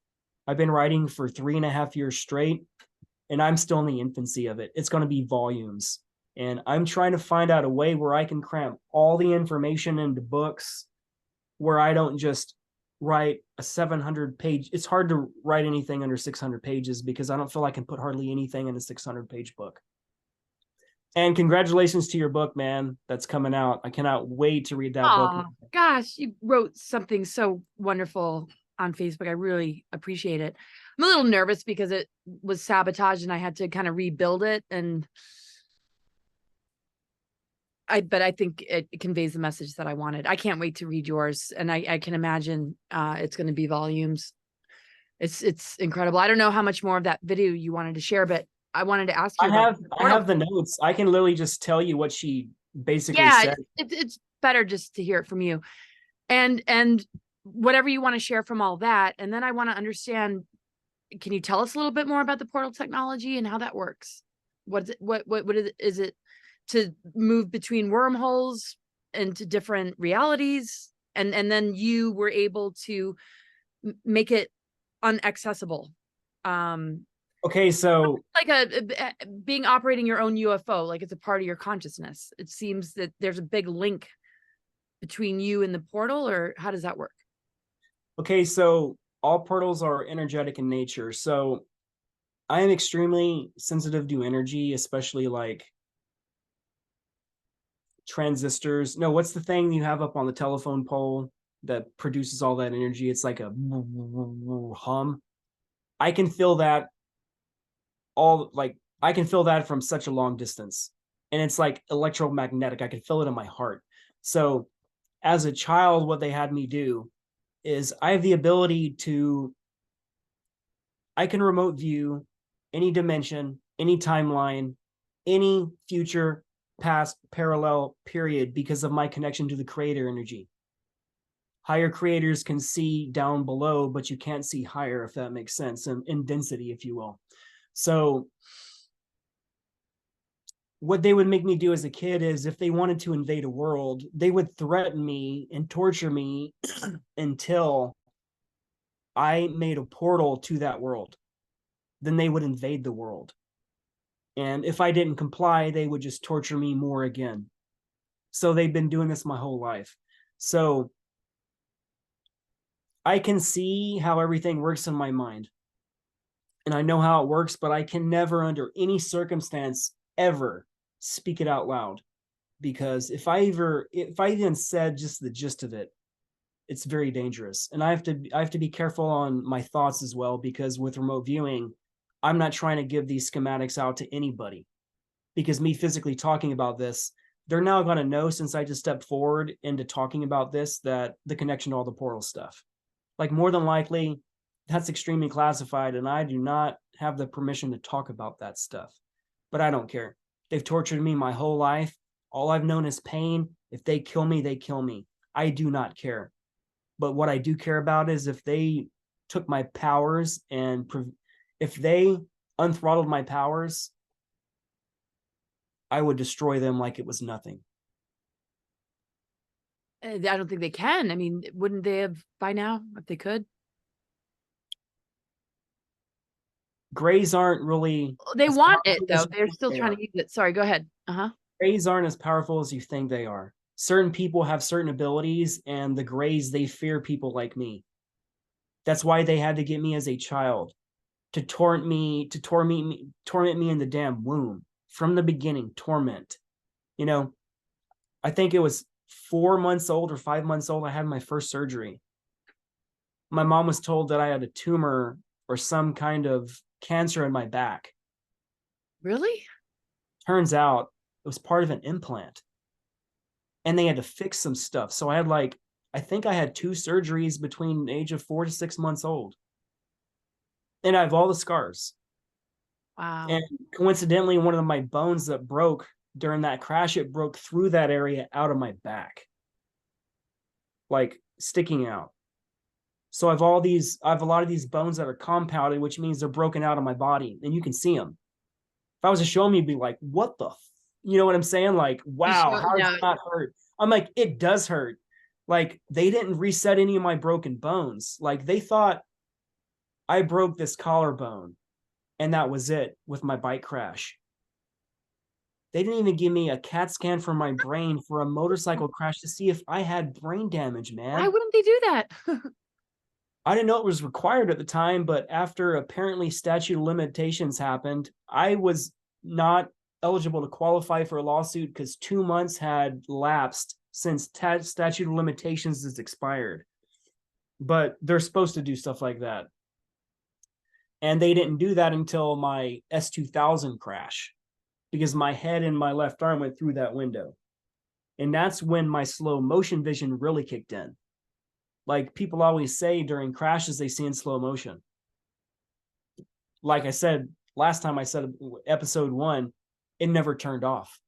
I've been writing for 3.5 years straight, and I'm still in the infancy of it. It's going to be volumes. And I'm trying to find out a way where I can cram all the information into books, where I don't just write a 700-page. It's hard to write anything under 600 pages because I don't feel I can put hardly anything in a 600-page book. And congratulations to your book, man. That's coming out. I cannot wait to read that book. Gosh, you wrote something so wonderful on Facebook. I really appreciate it. I'm a little nervous because it was sabotaged and I had to kind of rebuild it. But I think it conveys the message that I wanted. I can't wait to read yours. And I can imagine it's going to be volumes. It's incredible. I don't know how much more of that video you wanted to share, but I wanted to ask you. I have the notes. I can literally just tell you what she basically said. It's better just to hear it from you. And whatever you want to share from all that. And then I want to understand, can you tell us a little bit more about the portal technology and how that works? What is it to move between wormholes into different realities? And then you were able to make it unaccessible. Okay, so like being operating your own UFO, like it's a part of your consciousness. It seems that there's a big link between you and the portal, or how does that work? Okay, so all portals are energetic in nature. So I am extremely sensitive to energy, especially like transistors. No, what's the thing you have up on the telephone pole that produces all that energy? It's like a hum. I can feel that I can feel that from such a long distance. And it's like electromagnetic. I can feel it in my heart. So as a child, what they had me do is I have the ability I can remote view any dimension, any timeline, any future, past, parallel period because of my connection to the creator energy. Higher creators can see down below, but you can't see higher, if that makes sense, in density, if you will. So what they would make me do as a kid is if they wanted to invade a world, they would threaten me and torture me until I made a portal to that world. Then they would invade the world. And if I didn't comply, they would just torture me more again. So they've been doing this my whole life. So I can see how everything works in my mind. And I know how it works, but I can never, under any circumstance, ever speak it out loud. Because if I even said just the gist of it, it's very dangerous. And I have to be careful on my thoughts as well, because with remote viewing, I'm not trying to give these schematics out to anybody. Because me physically talking about this, they're now going to know, since I just stepped forward into talking about this, that the connection to all the portal stuff. Like, more than likely, that's extremely classified, and I do not have the permission to talk about that stuff. But I don't care. They've tortured me my whole life. All I've known is pain. If they kill me, they kill me. I do not care. But what I do care about is if they took my powers and if they unthrottled my powers, I would destroy them like it was nothing. I don't think they can. I mean, wouldn't they have by now if they could? Grays aren't really. They want it though. They're still trying to use it. Sorry, go ahead. Grays aren't as powerful as you think they are. Certain people have certain abilities, and the Grays, they fear people like me. That's why they had to get me as a child, to torment me in the damn womb from the beginning. Torment. You know, I think it was 4 months old or 5 months old, I had my first surgery. My mom was told that I had a tumor or some kind of cancer in my back. Really? Turns out it was part of an implant. And they had to fix some stuff. So I had I think I had 2 surgeries between the age of 4 to 6 months old. And I have all the scars. Wow. And coincidentally, one of my bones that broke during that crash, it broke through that area out of my back. Like sticking out. So I have a lot of these bones that are compounded, which means they're broken out of my body, and you can see them. If I was to show them, you'd be like, what the, you know what I'm saying? Like, wow, how does it not hurt? I'm like, it does hurt. Like, they didn't reset any of my broken bones. Like, they thought I broke this collarbone and that was it with my bike crash. They didn't even give me a CAT scan for my brain for a motorcycle crash to see if I had brain damage, man. Why wouldn't they do that? I didn't know it was required at the time, but after apparently statute of limitations happened, I was not eligible to qualify for a lawsuit because 2 months had lapsed since statute of limitations is expired. But they're supposed to do stuff like that. And they didn't do that until my S2000 crash, because my head and my left arm went through that window. And that's when my slow motion vision really kicked in. Like people always say during crashes, they see in slow motion. Like I said, last time I said episode 1, it never turned off.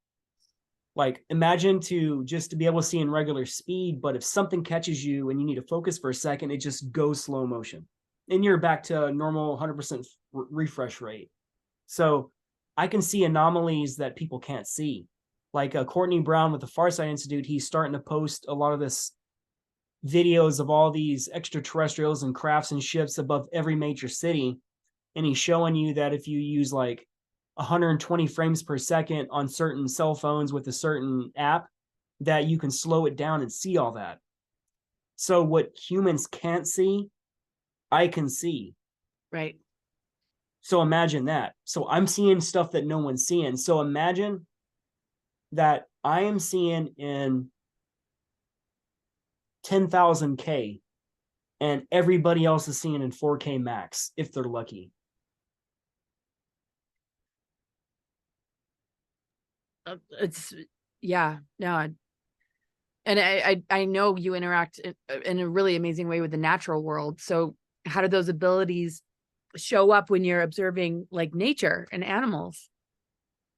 Like imagine to be able to see in regular speed, but if something catches you and you need to focus for a second, it just goes slow motion. And you're back to a normal 100% refresh rate. So I can see anomalies that people can't see. Like Courtney Brown with the Farsight Institute, he's starting to post a lot of this videos of all these extraterrestrials and crafts and ships above every major city. And he's showing you that if you use like 120 frames per second on certain cell phones with a certain app, that you can slow it down and see all that. So what humans can't see, I can see. Right. So imagine that. So I'm seeing stuff that no one's seeing. So imagine that I am seeing in 10,000K and everybody else is seeing in 4K max if they're lucky. It's yeah, no. And I know you interact in a really amazing way with the natural world. So how do those abilities show up when you're observing like nature and animals?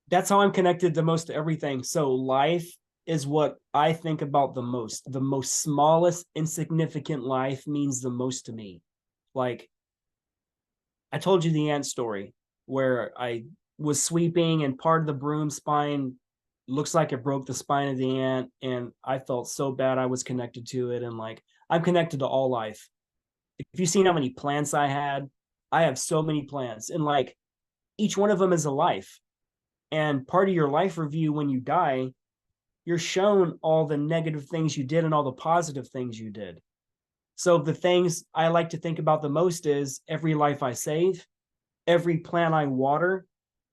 That's how I'm connected the most to everything. So life is what I think about the most. The most smallest, insignificant life means the most to me. Like I told you the ant story where I was sweeping and part of the broom spine looks like it broke the spine of the ant, and I felt so bad. I was connected to it, and like I'm connected to all life. If you've seen how many plants I have so many plants, and like each one of them is a life. And part of your life review when you die, you're shown all the negative things you did and all the positive things you did. So the things I like to think about the most is every life I save, every plant I water,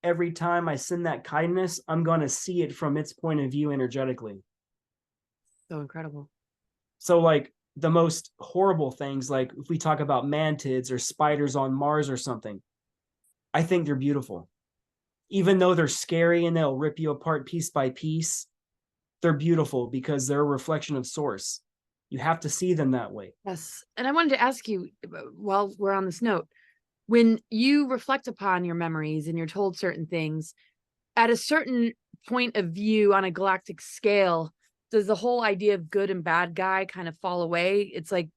every time I send that kindness, I'm going to see it from its point of view energetically. So incredible. So like the most horrible things, like if we talk about mantids or spiders on Mars or something, I think they're beautiful. Even though they're scary and they'll rip you apart piece by piece, they're beautiful because they're a reflection of source. You have to see them that way. Yes. And I wanted to ask you, while we're on this note, when you reflect upon your memories and you're told certain things, at a certain point of view on a galactic scale, does the whole idea of good and bad guy kind of fall away? It's like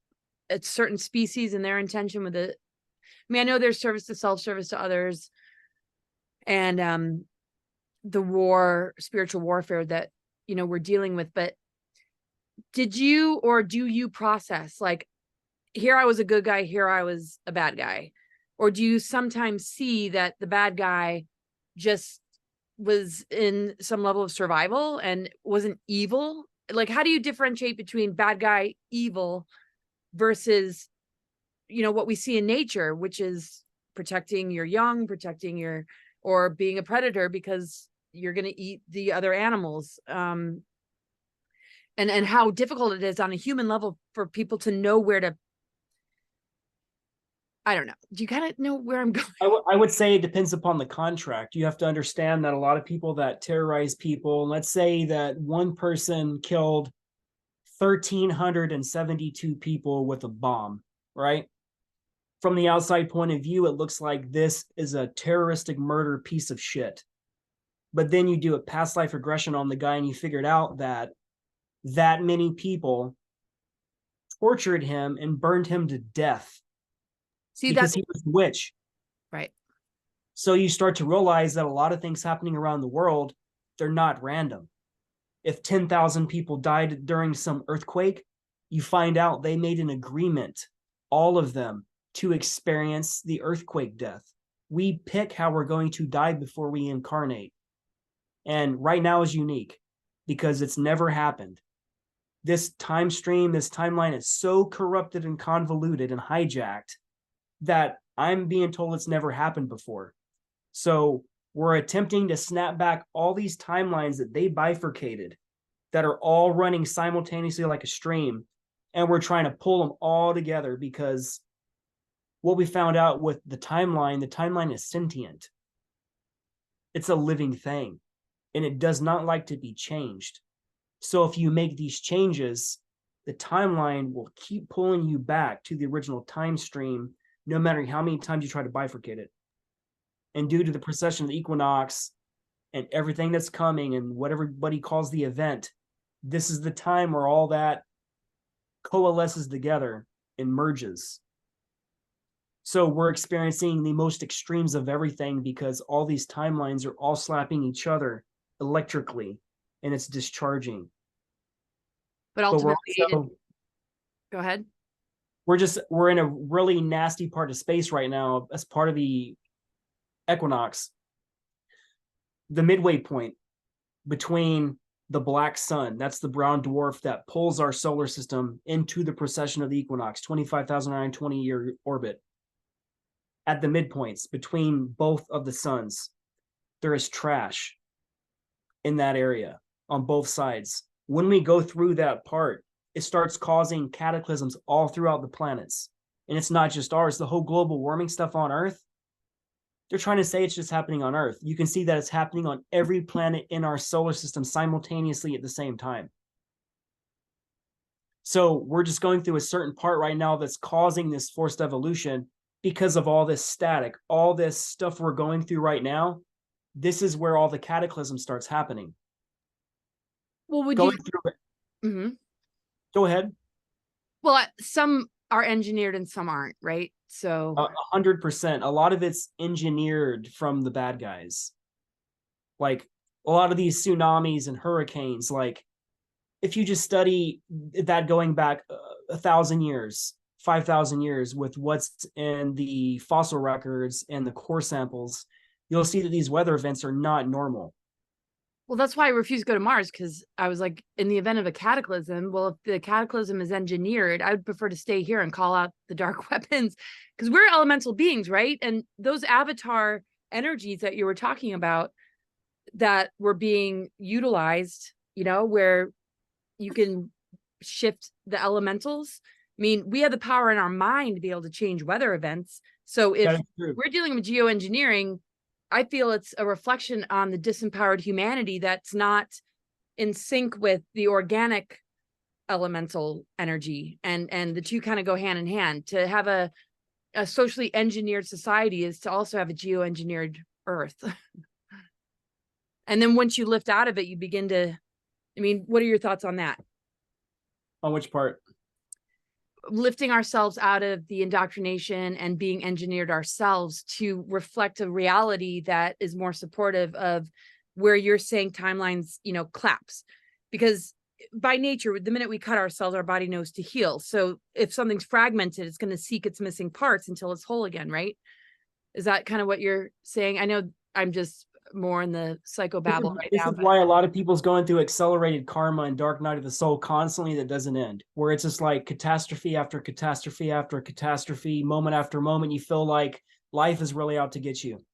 it's certain species and their intention with it. I mean, I know there's service to self, service to others, and the spiritual warfare that, you know, we're dealing with. But did you, or do you process like, here I was a good guy, here I was a bad guy? Or do you sometimes see that the bad guy just was in some level of survival and wasn't evil? Like, how do you differentiate between bad guy, evil versus, you know, what we see in nature, which is protecting your young, or being a predator because you're going to eat the other animals. And how difficult it is on a human level for people to know where to, I don't know. Do you kind of know where I'm going? I would say it depends upon the contract. You have to understand that a lot of people that terrorize people, let's say that one person killed 1,372 people with a bomb, right? From the outside point of view, it looks like this is a terroristic murder piece of shit. But then you do a past life regression on the guy and you figured out that many people tortured him and burned him to death. See, because that's he was a witch. right. So you start to realize that a lot of things happening around the world, they're not random. If 10,000 people died during some earthquake, you find out they made an agreement, all of them, to experience the earthquake death. We pick how we're going to die before we incarnate. And right now is unique because it's never happened. This time stream, this timeline is so corrupted and convoluted and hijacked that I'm being told it's never happened before. So we're attempting to snap back all these timelines that they bifurcated that are all running simultaneously like a stream. And we're trying to pull them all together because what we found out with the timeline is sentient. It's a living thing and it does not like to be changed. So if you make these changes, the timeline will keep pulling you back to the original time stream, no matter how many times you try to bifurcate it. And due to the precession of the equinox and everything that's coming and what everybody calls the event, this is the time where all that coalesces together and merges. So we're experiencing the most extremes of everything because all these timelines are all slapping each other electrically and it's discharging. But ultimately, go ahead. We're in a really nasty part of space right now as part of the equinox, the midway point between the black sun, that's the brown dwarf that pulls our solar system into the precession of the equinox, 25,920-year orbit. At the midpoints between both of the suns, there is trash in that area on both sides. When we go through that part, it starts causing cataclysms all throughout the planets. And it's not just ours, the whole global warming stuff on Earth, they're trying to say it's just happening on Earth. You can see that it's happening on every planet in our solar system simultaneously at the same time. So we're just going through a certain part right now that's causing this forced evolution because of all this static, all this stuff we're going through right now. This is where all the cataclysm starts happening. Well, would going you? Through it. Mm-hmm. Go ahead. Well, some are engineered and some aren't, right? So 100%. A lot of it's engineered from the bad guys. Like a lot of these tsunamis and hurricanes, like if you just study that going back 1,000 years, 5,000 years with what's in the fossil records and the core samples, you'll see that these weather events are not normal. Well, that's why I refuse to go to Mars, because I was like, in the event of a cataclysm, well, if the cataclysm is engineered, I would prefer to stay here and call out the dark weapons, because we're elemental beings, right? And those avatar energies that you were talking about that were being utilized, where you can shift the elementals. I mean, we have the power in our mind to be able to change weather events. So if we're dealing with geoengineering, I feel it's a reflection on the disempowered humanity that's not in sync with the organic elemental energy, and the two kind of go hand in hand. To have a socially engineered society is to also have a geoengineered earth. And then once you lift out of it, you begin to, I mean, what are your thoughts on that? On which part? Lifting ourselves out of the indoctrination and being engineered ourselves to reflect a reality that is more supportive of where you're saying timelines, collapse. Because by nature, the minute we cut ourselves, our body knows to heal. So if something's fragmented, it's going to seek its missing parts until it's whole again, right? Is that kind of what you're saying? I know I'm just more in the psychobabble right now. This is why a lot of people's going through accelerated karma and dark night of the soul constantly that doesn't end, where it's just like catastrophe after catastrophe after catastrophe, moment after moment. You feel like life is really out to get you.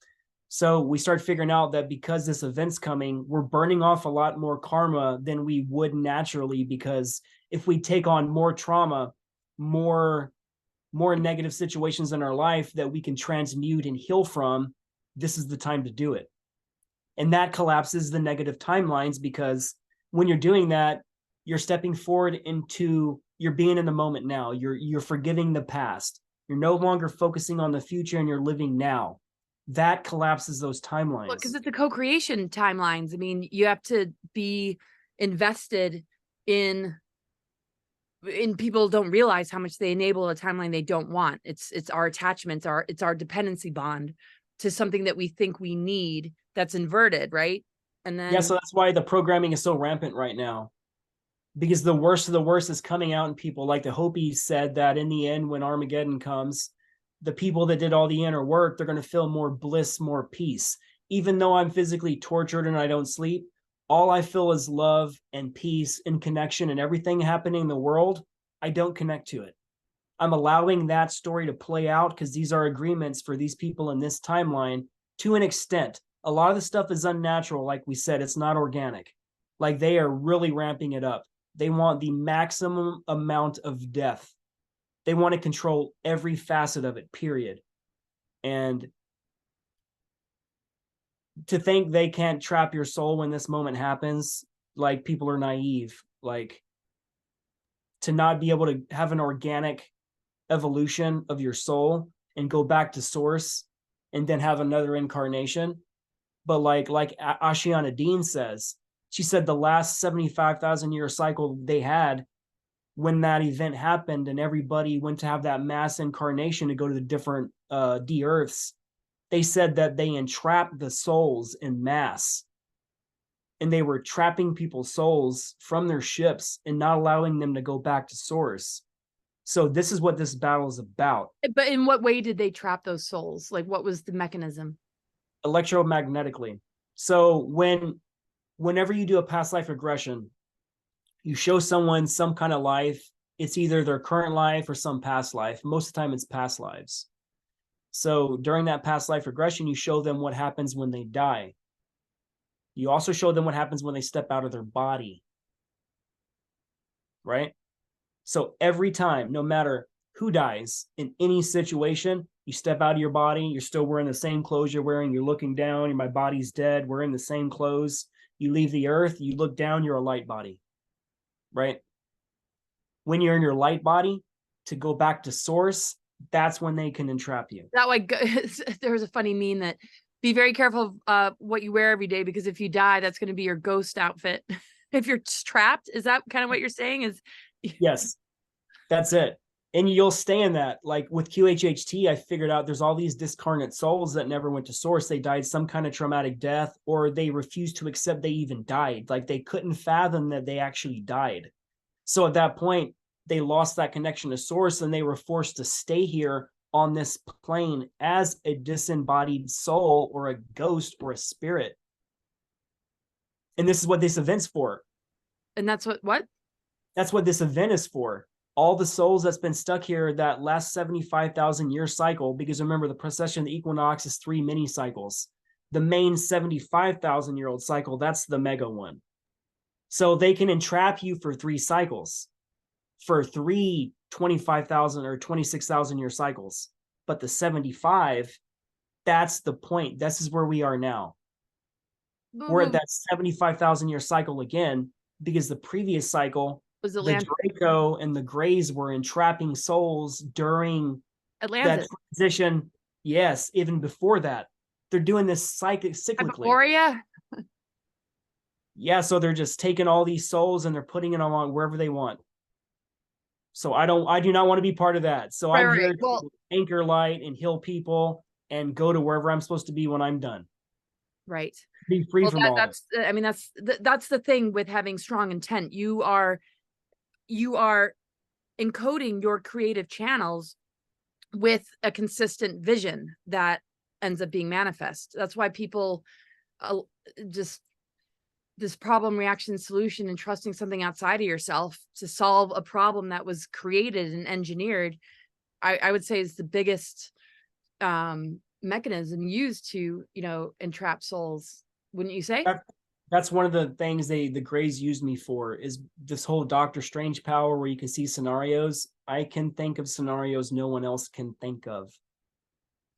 So we start figuring out that because this event's coming, we're burning off a lot more karma than we would naturally, because if we take on more trauma, more negative situations in our life that we can transmute and heal from, this is the time to do it. And that collapses the negative timelines, because when you're doing that, you're stepping forward into, you're being in the moment now. You're forgiving the past. You're no longer focusing on the future and you're living now. That collapses those timelines. Well, because it's the co-creation timelines. I mean, you have to be invested in and people don't realize how much they enable a timeline they don't want. It's our attachments, it's our dependency bond to something that we think we need that's inverted, right? And then Yeah, so that's why the programming is so rampant right now, because the worst of the worst is coming out in people. Like the Hopis said that in the end, when Armageddon comes, the people that did all the inner work, they're going to feel more bliss, more peace. Even though I'm physically tortured and I don't sleep, all I feel is love and peace and connection, and everything happening in the world, I don't connect to it. I'm allowing that story to play out because these are agreements for these people in this timeline to an extent. A lot of the stuff is unnatural. Like we said, it's not organic. Like they are really ramping it up. They want the maximum amount of death. They want to control every facet of it, period. And to think they can't trap your soul when this moment happens, like people are naive. Like to not be able to have an organic evolution of your soul and go back to source and then have another incarnation. But like Ashiana Dean says, she said the last 75,000 year cycle they had, when that event happened and everybody went to have that mass incarnation to go to the different de-earths, they said that they entrapped the souls in mass, and they were trapping people's souls from their ships and not allowing them to go back to source. So this is what this battle is about. but in what way did they trap those souls? Like, what was the mechanism? Electromagnetically. So whenever you do a past life regression, you show someone some kind of life. It's either their current life or some past life. Most of the time it's past lives. So during that past life regression, you show them what happens when they die. You also show them what happens when they step out of their body. Right? So every time, no matter who dies in any situation, you step out of your body, you're still wearing the same clothes you're wearing, you're looking down, my body's dead, we're in the same clothes. You leave the earth, you look down, you're a light body. Right? When you're in your light body, to go back to source, that's when they can entrap you. That way, there's a funny meme that be very careful of what you wear every day, because if you die, that's going to be your ghost outfit. If you're trapped, is that kind of what you're saying? Is yes, that's it. And you'll stay in that. Like with QHHT, I figured out there's all these discarnate souls that never went to source. They died some kind of traumatic death, or they refused to accept they even died. Like they couldn't fathom that they actually died. So at that point, they lost that connection to source, and they were forced to stay here on this plane as a disembodied soul or a ghost or a spirit. And this is what this event's for. And that's what? That's what this event is for. All the souls that's been stuck here that last 75,000 year cycle, because remember, the precession of the equinox is 3 mini cycles. The main 75,000 year old cycle, that's the mega one. So they can entrap you for 3 cycles, for 3 25,000 or 26,000 year cycles. But the 75, that's the point. This is where we are now. We're at that 75,000 year cycle again, because the previous cycle, Was the Atlantis? Draco and the Greys were entrapping souls during Atlantis. that transition. Yes, even before that. They're doing this cyclically. Hyperborea? Yeah, so they're just taking all these souls and they're putting them on wherever they want. So I do not want to be part of that. So I'm here to anchor light and heal people and go to wherever I'm supposed to be when I'm done. Right. Be free from all that's this. I mean, that's the thing with having strong intent. You are encoding your creative channels with a consistent vision that ends up being manifest. That's why people just this problem, reaction, solution, and trusting something outside of yourself to solve a problem that was created and engineered, I would say is the biggest mechanism used to, entrap souls. Wouldn't you say? That's one of the things the Greys used me for, is this whole Doctor Strange power where you can see scenarios. I can think of scenarios no one else can think of.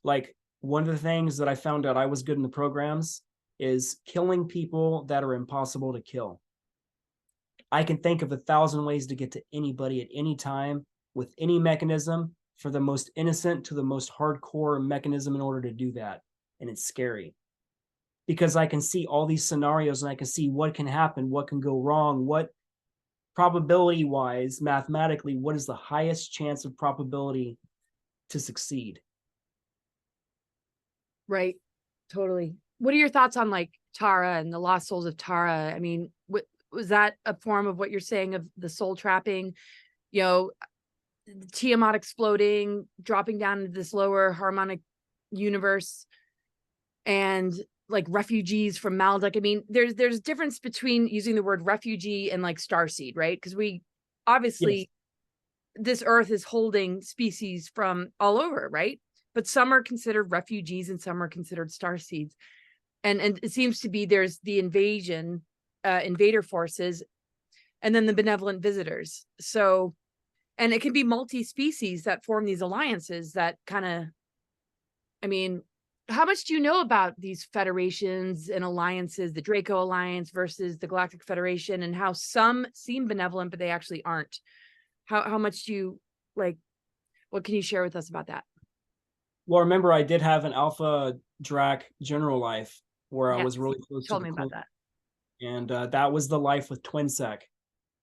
Like one of the things that I found out I was good in the programs is killing people that are impossible to kill. I can think of 1,000 ways to get to anybody at any time with any mechanism, for the most innocent to the most hardcore mechanism in order to do that. And it's scary because I can see all these scenarios and I can see what can happen, what can go wrong, probability wise, mathematically, what is the highest chance of probability to succeed? Right. Totally. What are your thoughts on like Tara and the lost souls of Tara? I mean, was that a form of what you're saying of the soul trapping? You know, Tiamat exploding, dropping down into this lower harmonic universe, and like refugees from Maldek. I mean, there's a difference between using the word refugee and like starseed, right? Because we obviously, this earth is holding species from all over, right? But some are considered refugees and some are considered starseeds. And it seems to be there's the invader forces, and then the benevolent visitors. So, and it can be multi-species that form these alliances that kind of, I mean, how much do you know about these federations and alliances, the Draco Alliance versus the Galactic Federation, and how some seem benevolent, but they actually aren't? How much do you like, what can you share with us about that? Well, remember, I did have an Alpha Drac general life where I Yes, was really close you to told the me about clone. that. And that was the life with Twinsec,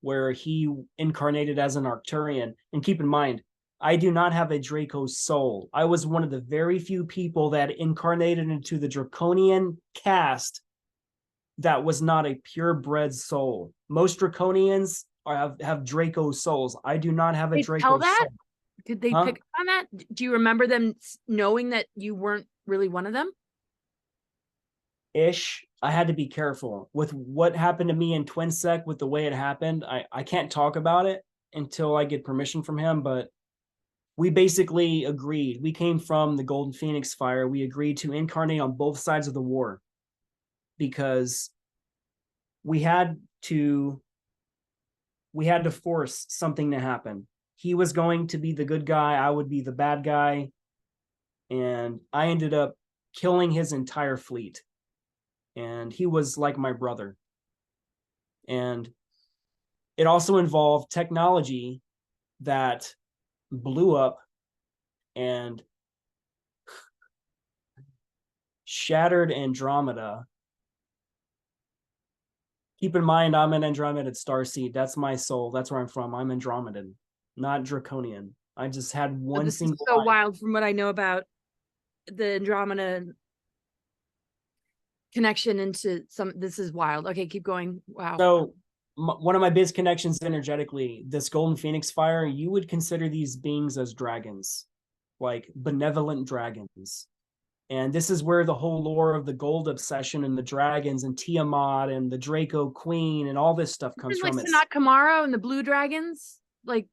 where he incarnated as an Arcturian. And keep in mind, I do not have a Draco soul. I was one of the very few people that incarnated into the Draconian caste that was not a purebred soul. Most Draconians have Draco souls. I do not have a They Draco tell that? soul. Did they Huh? pick up on that? Do you remember them knowing that you weren't really one of them? Ish. I had to be careful with what happened to me in Twinsec with the way it happened. I can't talk about it until I get permission from him, but we basically agreed. We came from the Golden Phoenix fire. We agreed to incarnate on both sides of the war because we had to force something to happen. He was going to be the good guy, I would be the bad guy, and I ended up killing his entire fleet. And he was like my brother. And it also involved technology that blew up and shattered Andromeda. Keep in mind, I'm an Andromedan starseed. That's my soul. That's where I'm from. I'm Andromedan, not Draconian. I just had So one this is single so life. wild from what I know about the Andromeda connection into some. This is wild. Okay, keep going. Wow. So one of my biggest connections energetically, this Golden Phoenix fire, you would consider these beings as dragons, like benevolent dragons. And this is where the whole lore of the gold obsession and the dragons and Tiamat and the Draco Queen and all this stuff comes There's like from. Sanat Kamara and the blue dragons. Like,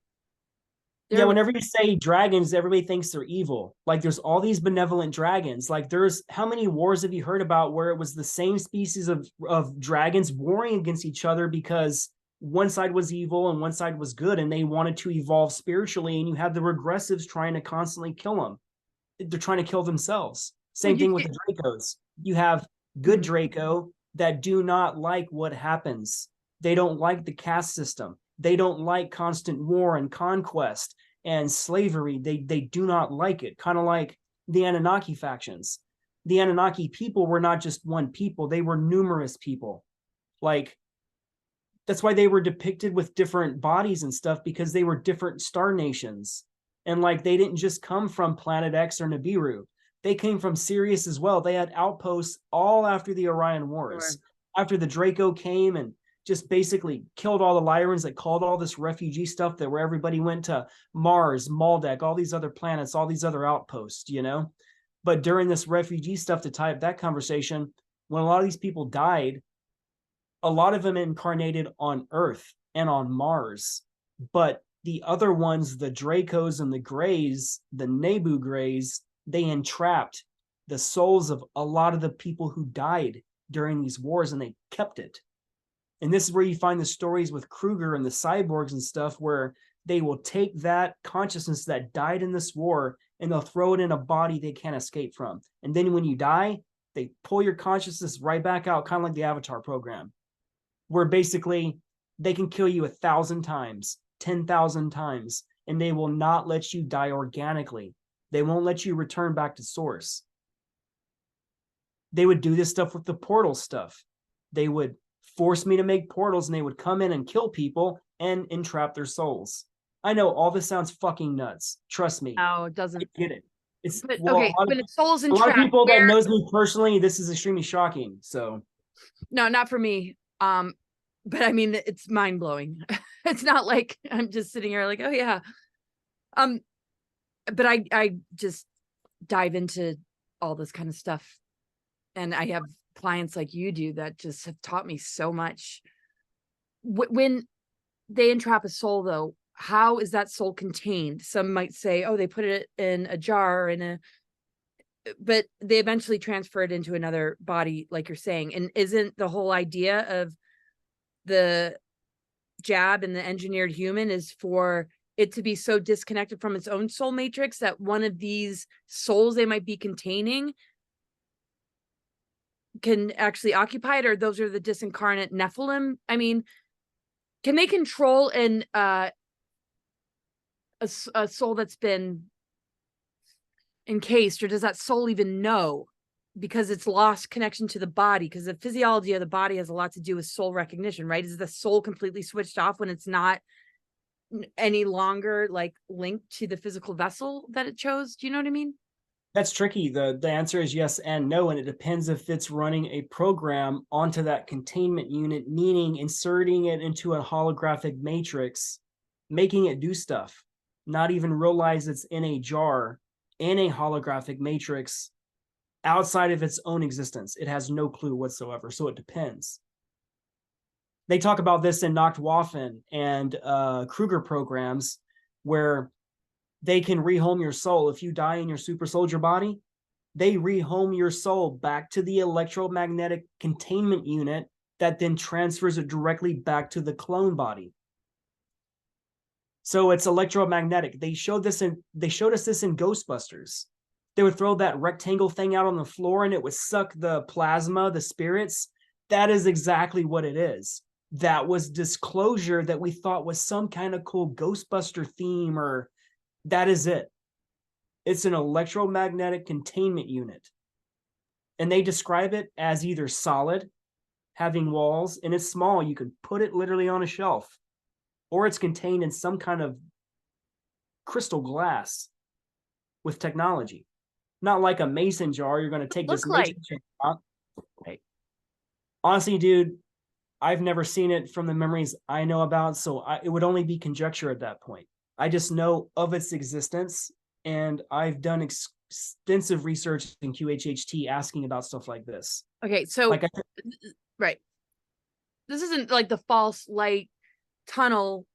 Yeah, whenever you say dragons, everybody thinks they're evil. Like there's all these benevolent dragons. Like there's how many wars have you heard about where it was the same species of dragons warring against each other because one side was evil and one side was good and they wanted to evolve spiritually, and you have the regressives trying to constantly kill them. They're trying to kill themselves. Same thing with the Dracos. You have good Draco that do not like what happens. They don't like the caste system. They don't like constant war and conquest and slavery. They do not like it. Kind of like the Anunnaki factions. The Anunnaki people were not just one people. They were numerous people. Like, that's why they were depicted with different bodies and stuff, because they were different star nations. And like, they didn't just come from Planet X or Nibiru. They came from Sirius as well. They had outposts all after the Orion Wars. Sure. After the Draco came and just basically killed all the Lyrans that called all this refugee stuff, that where everybody went to Mars, Maldek, all these other planets, all these other outposts, you know? But during this refugee stuff, to tie up that conversation, when a lot of these people died, a lot of them incarnated on Earth and on Mars. But the other ones, the Dracos and the Greys, the Nebu Greys, they entrapped the souls of a lot of the people who died during these wars, and they kept it. And this is where you find the stories with Kruger and the cyborgs and stuff, where they will take that consciousness that died in this war and they'll throw it in a body they can't escape from. And then when you die, they pull your consciousness right back out, kind of like the Avatar program, where basically they can kill you 1,000 times, 10,000 times, and they will not let you die organically. They won't let you return back to source. They would do this stuff with the portal stuff. They would force me to make portals, and they would come in and kill people, and entrap their souls. I know all this sounds fucking nuts. Trust me. No, it I doesn't. get it. It's But well, okay, when it's souls a lot of entrapped, people that where knows me personally, this is extremely shocking. So no, not for me. But I mean, it's mind blowing. It's not like I'm just sitting here like, oh yeah. But I just dive into all this kind of stuff, and I have clients like you do that just have taught me so much. When they entrap a soul, though, how is that soul contained? Some might say, oh, they put it in a jar or in a, but they eventually transfer it into another body, like you're saying. And isn't the whole idea of the jab and the engineered human is for it to be so disconnected from its own soul matrix that one of these souls they might be containing can actually occupy it, or those are the disincarnate Nephilim? I mean, can they control a soul that's been encased, or does that soul even know because it's lost connection to the body? Because the physiology of the body has a lot to do with soul recognition, right? Is the soul completely switched off when it's not any longer like linked to the physical vessel that it chose? Do you know what I mean? that's tricky. The answer is yes and no, and it depends if it's running a program onto that containment unit, meaning inserting it into a holographic matrix, making it do stuff, not even realize it's in a jar, in a holographic matrix, outside of its own existence. It has no clue whatsoever. So it depends. They talk about this in Nachtwaffen and Kruger programs, where they can rehome your soul. If you die in your super soldier body, they rehome your soul back to the electromagnetic containment unit that then transfers it directly back to the clone body. So it's electromagnetic. They showed us this in Ghostbusters. They would throw that rectangle thing out on the floor and it would suck the plasma, the spirits. That is exactly what it is. That was disclosure that we thought was some kind of cool Ghostbuster theme, or that is it. It's an electromagnetic containment unit. And they describe it as either solid, having walls, and it's small. You can put it literally on a shelf, or it's contained in some kind of crystal glass with technology. Not like a mason jar. You're going to take this mason jar out. Right. Honestly, dude, I've never seen it from the memories I know about, so it would only be conjecture at that point. I just know of its existence, and I've done extensive research in QHHT asking about stuff like this. Okay, so like right. This isn't like the false light tunnel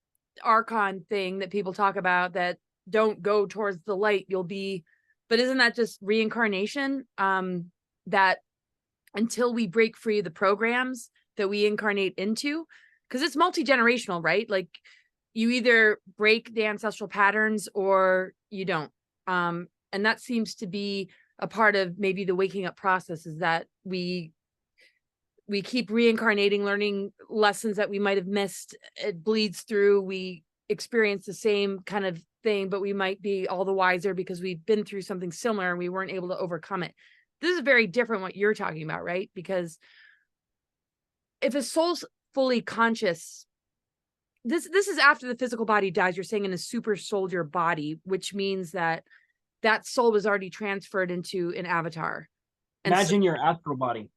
archon thing that people talk about, that don't go towards the light, you'll be, but isn't that just reincarnation? That until we break free of the programs that we incarnate into, because it's multi-generational, right? Like you either break the ancestral patterns or you don't. And that seems to be a part of maybe the waking up process, is that we keep reincarnating, learning lessons that we might have missed. It bleeds through. We experience the same kind of thing, but we might be all the wiser because we've been through something similar and we weren't able to overcome it. This is very different what you're talking about, right? Because if a soul's fully conscious, this is after the physical body dies, you're saying in a super soldier body, which means that that soul was already transferred into an avatar. And imagine your astral body.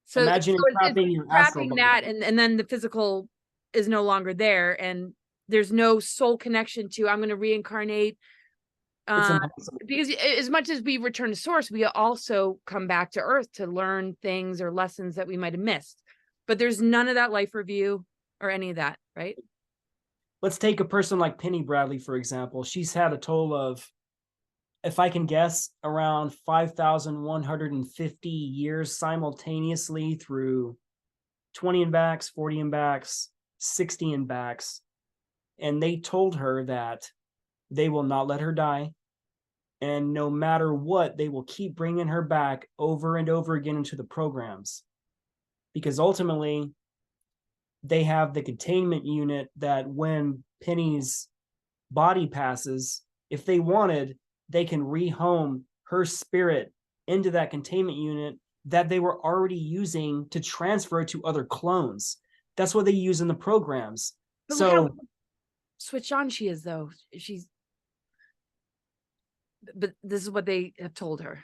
So imagine trapping your astral body. that, and then the physical is no longer there, and there's no soul connection to, I'm going to reincarnate. Because as much as we return to source, we also come back to earth to learn things or lessons that we might have missed. But there's none of that life review or any of that, right? Let's take a person like Penny Bradley, for example. She's had a total of, if I can guess, around 5,150 years simultaneously through 20 and backs, 40 and backs, 60 and backs. And they told her that they will not let her die. And no matter what, they will keep bringing her back over and over again into the programs. Because ultimately, they have the containment unit that when Penny's body passes, if they wanted, they can rehome her spirit into that containment unit that they were already using to transfer it to other clones. That's what they use in the programs. But look how So switched on she is, though. But this is what they have told her.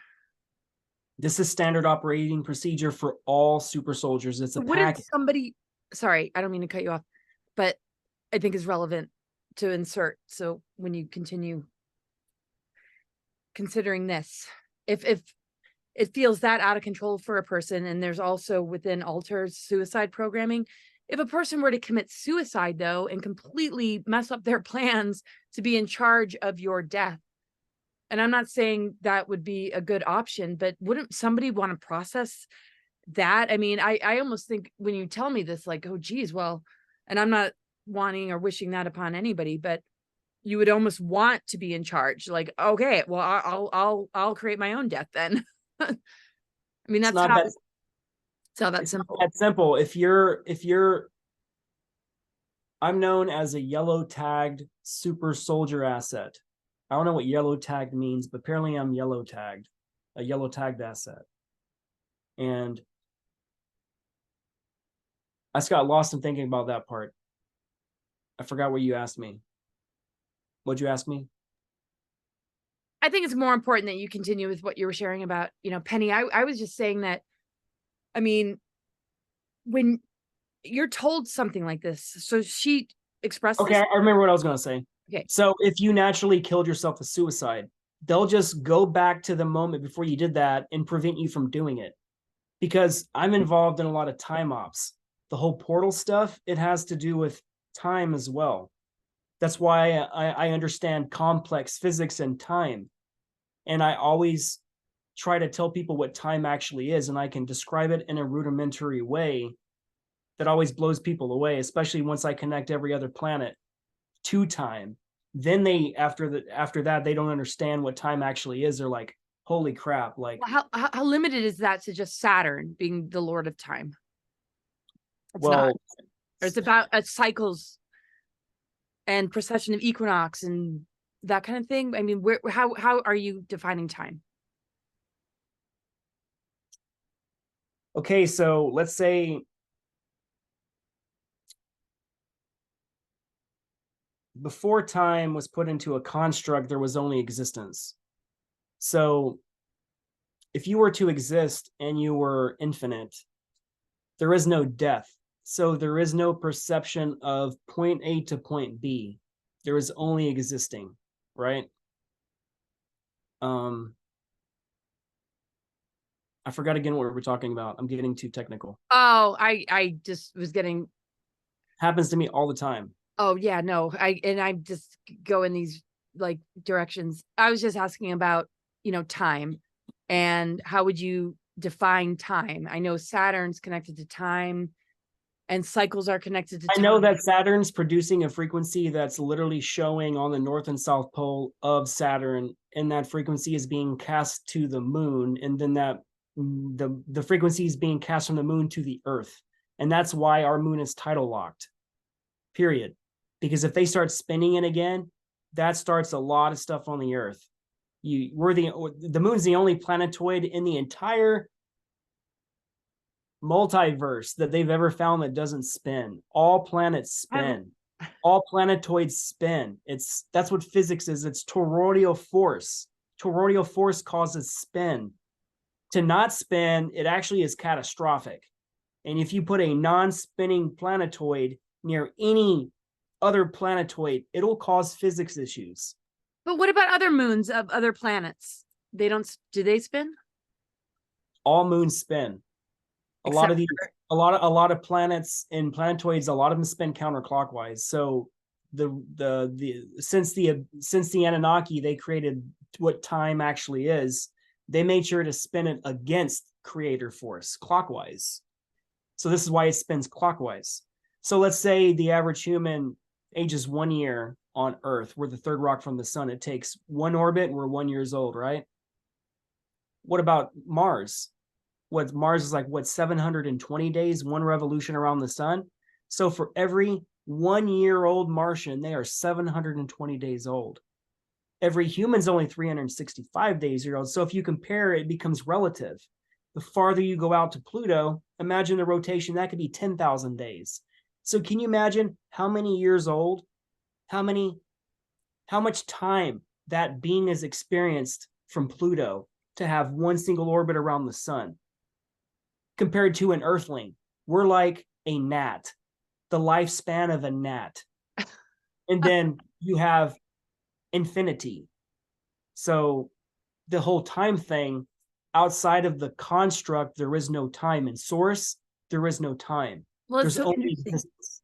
this is standard operating procedure for all super soldiers. It's a Wouldn't package. somebody, sorry, I don't mean to cut you off, but I think is relevant to insert. So when you continue considering this, if it feels that out of control for a person, and there's also within alters suicide programming, if a person were to commit suicide, though, and completely mess up their plans to be in charge of your death, and I'm not saying that would be a good option, but wouldn't somebody want to process that? I mean, I almost think when you tell me this, like, oh, geez, well, and I'm not wanting or wishing that upon anybody, but you would almost want to be in charge. Like, okay, well, I'll create my own death then. I mean, It's that's not how that, it's how that it's simple. not that simple. If you're I'm known as a yellow tagged super soldier asset. I don't know what yellow tagged means, but apparently I'm yellow tagged, a yellow tagged asset. And I just got lost in thinking about that part. I forgot what you asked me. What'd you ask me? I think it's more important that you continue with what you were sharing about, Penny. I was just saying that, I mean, when you're told something like this, so she expressed Okay, this. I remember what I was going to say. Okay. So if you naturally killed yourself with suicide, they'll just go back to the moment before you did that and prevent you from doing it. Because I'm involved in a lot of time ops. The whole portal stuff, it has to do with time as well. That's why I understand complex physics and time. And I always try to tell people what time actually is, and I can describe it in a rudimentary way that always blows people away, especially once I connect every other planet to time. Then they, after that, they don't understand what time actually is. They're like, holy crap. Like, Well, how limited is that to just Saturn being the Lord of Time? It's well, not. Or it's about cycles and precession of equinox and that kind of thing. I mean, how are you defining time? okay, so let's say before time was put into a construct, there was only existence. So if you were to exist and you were infinite, there is no death. So there is no perception of point A to point B. There is only existing, right? I forgot again what we were talking about. I'm getting too technical. Oh, I just was getting. Happens to me all the time. Oh yeah, no, I just go in these like directions. I was just asking about, time, and how would you define time? I know Saturn's connected to time, and cycles are connected to time. I know that Saturn's producing a frequency that's literally showing on the north and south pole of Saturn, and that frequency is being cast to the moon, and then the frequency is being cast from the moon to the earth. And that's why our moon is tidal locked, period. Because if they start spinning it again, that starts a lot of stuff on the earth. The moon's the only planetoid in the entire multiverse that they've ever found that doesn't spin. All planets spin. All planetoids spin. That's what physics is. It's toroidal force. Toroidal force causes spin. To not spin, it actually is catastrophic. And if you put a non-spinning planetoid near any other planetoid, it'll cause physics issues. But what about other moons of other planets? Do they spin? All moons spin. A lot of planets and planetoids, a lot of them spin counterclockwise. So since the Anunnaki, they created what time actually is. They made sure to spin it against creator force clockwise. So this is why it spins clockwise. So let's say the average human ages 1 year on Earth. We're the third rock from the sun. It takes one orbit and we're 1 year old, right? What about Mars? Mars is like 720 days, one revolution around the sun. So for every 1 year old Martian, they are 720 days old. Every human's only 365 days old. So if you compare, it becomes relative. The farther you go out to Pluto, imagine the rotation, that could be 10,000 days. So can you imagine how many years old, how much time that being has experienced from Pluto to have one single orbit around the sun compared to an Earthling? We're like a gnat, the lifespan of a gnat. And then you have infinity. So the whole time thing, outside of the construct, there is no time. In source, there is no time. Well, it's There's so only interesting. existence.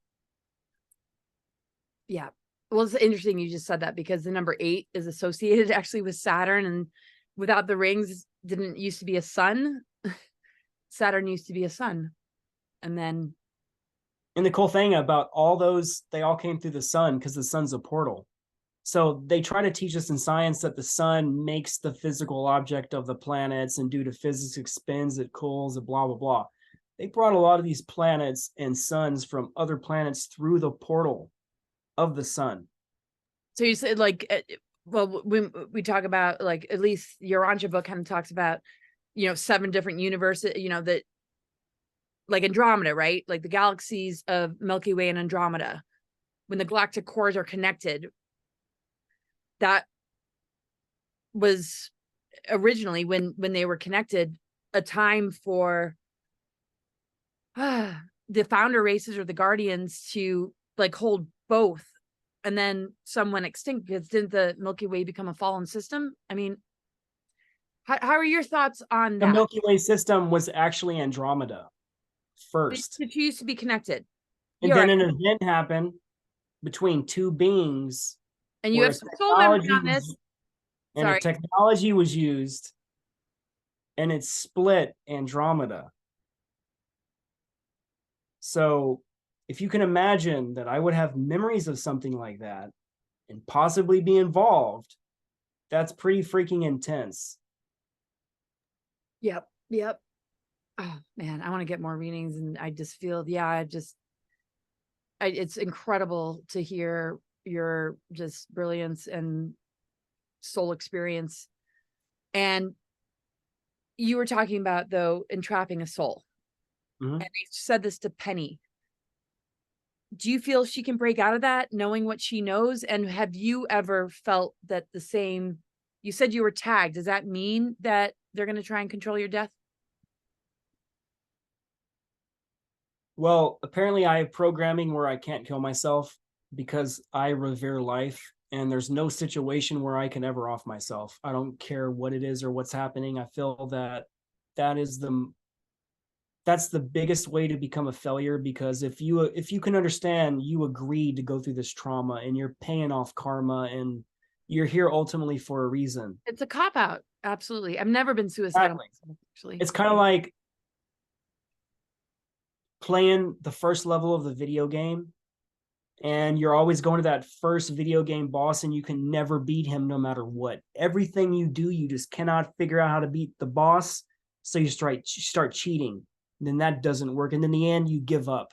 Yeah. Well, it's interesting you just said that, because the number 8 is associated actually with Saturn, and without the rings, didn't used to be a sun. Saturn used to be a sun. And then, And the cool thing about all those, they all came through the sun because the sun's a portal. So they try to teach us in science that the sun makes the physical object of the planets, and due to physics, it spins, it cools, it blah, blah, blah. They brought a lot of these planets and suns from other planets through the portal of the sun. so you said, like, well, when we talk about, like, at least your Urantia book kind of talks about, 7 different universes, that, like Andromeda, right? Like the galaxies of Milky Way and Andromeda, when the galactic cores are connected, that was originally, when they were connected, a time for the founder races or the guardians to, like, hold both. And then some went extinct, because didn't the Milky Way become a fallen system? I mean, how are your thoughts on The that? Milky Way system was actually Andromeda first. The two used to be connected. And You're then right. an event happened between two beings. And you where have some soul memory technology on this. was- And a Sorry. technology was used, and it split Andromeda. So if you can imagine that I would have memories of something like that and possibly be involved, that's pretty freaking intense. Yep. Yep. Oh man, I want to get more readings, and I just feel, yeah, it's incredible to hear your just brilliance and soul experience. And you were talking about, though, entrapping a soul. Mhm. And I said this to Penny. Do you feel she can break out of that, knowing what she knows? And have you ever felt that the same? You said you were tagged. Does that mean that they're going to try and control your death? Well, apparently I have programming where I can't kill myself because I revere life, and there's no situation where I can ever off myself. I don't care what it is or what's happening. I feel that that's the biggest way to become a failure, because if you can understand, you agreed to go through this trauma and you're paying off karma, and you're here ultimately for a reason. It's a cop out. Absolutely. I've never been suicidal Exactly. myself, actually. It's kind of like playing the first level of the video game, and you're always going to that first video game boss, and you can never beat him no matter what. Everything you do, you just cannot figure out how to beat the boss, so you start cheating. And then that doesn't work, and in the end you give up.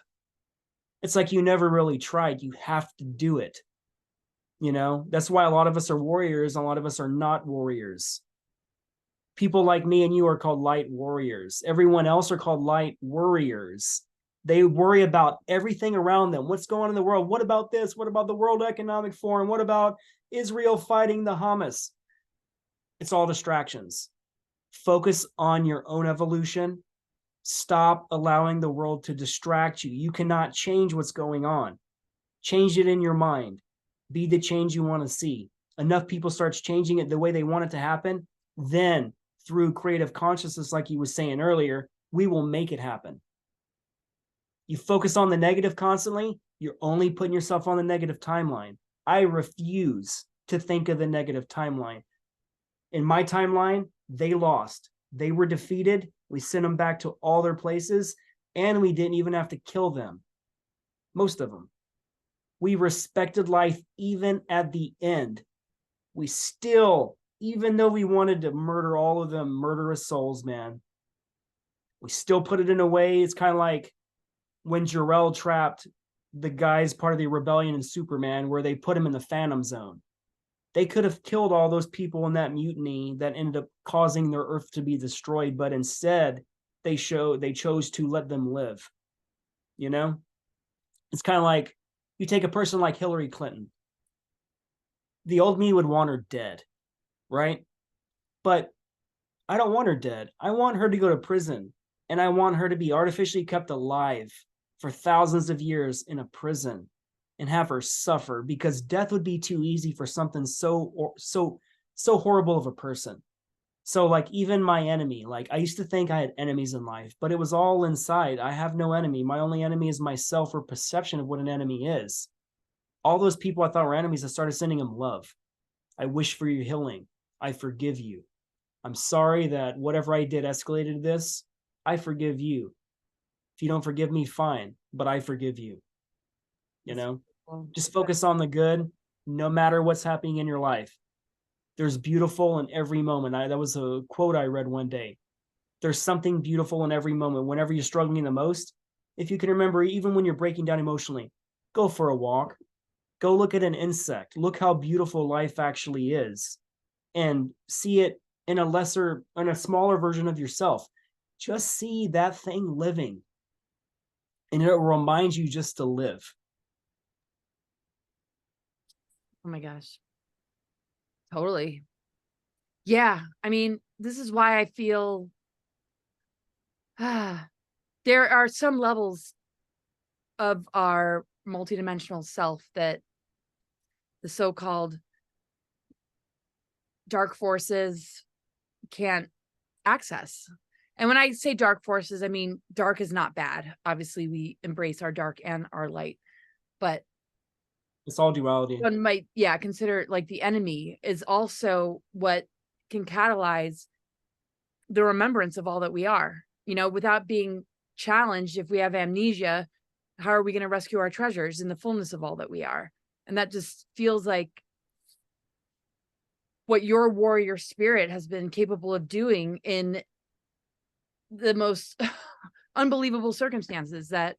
It's like you never really tried. You have to do it. That's why a lot of us are warriors, a lot of us are not warriors. People like me and you are called light warriors. Everyone else are called light worriers. They worry about everything around them. What's going on in the world? What about this? What about the World Economic Forum? What about Israel fighting the Hamas? It's all distractions. Focus on your own evolution. Stop allowing the world to distract you. You cannot change what's going on. Change it in your mind. Be the change you want to see. Enough people starts changing it the way they want it to happen, then through creative consciousness, like you was saying earlier, we will make it happen. You focus on the negative constantly, you're only putting yourself on the negative timeline. I refuse to think of the negative timeline. In my timeline, they lost. They were defeated. We sent them back to all their places, and we didn't even have to kill them. Most of them. We respected life even at the end. We still, even though we wanted to murder all of them murderous souls, man, we still put it in a way. It's kind of like when Jor-El trapped the guys part of the rebellion in Superman, where they put him in the Phantom Zone. They could have killed all those people in that mutiny that ended up causing their Earth to be destroyed, but instead they chose to let them live. It's kind of like you take a person like Hillary Clinton. The old me would want her dead, right? But I don't want her dead. I want her to go to prison, and I want her to be artificially kept alive for thousands of years in a prison and have her suffer, because death would be too easy for something so horrible of a person. So like even my enemy, like I used to think I had enemies in life, but it was all inside. I have no enemy. My only enemy is myself, or perception of what an enemy is. All those people I thought were enemies, I started sending them love. I wish for your healing. I forgive you. I'm sorry that whatever I did escalated this. I forgive you. If you don't forgive me, fine, but I forgive you. You know, just focus on the good, no matter what's happening in your life. There's beautiful in every moment. That was a quote I read one day. There's something beautiful in every moment. Whenever you're struggling the most, if you can remember, even when you're breaking down emotionally, go for a walk. Go look at an insect. Look how beautiful life actually is, and see it in a smaller version of yourself. Just see that thing living, and it will remind you just to live. Oh my gosh. Totally. Yeah. I mean, this is why I feel there are some levels of our multidimensional self that the so-called dark forces can't access. And when I say dark forces, I mean, dark is not bad. Obviously, we embrace our dark and our light, but it's all duality. One might, consider like the enemy is also what can catalyze the remembrance of all that we are, without being challenged. If we have amnesia, how are we going to rescue our treasures in the fullness of all that we are? And that just feels like what your warrior spirit has been capable of doing in the most unbelievable circumstances that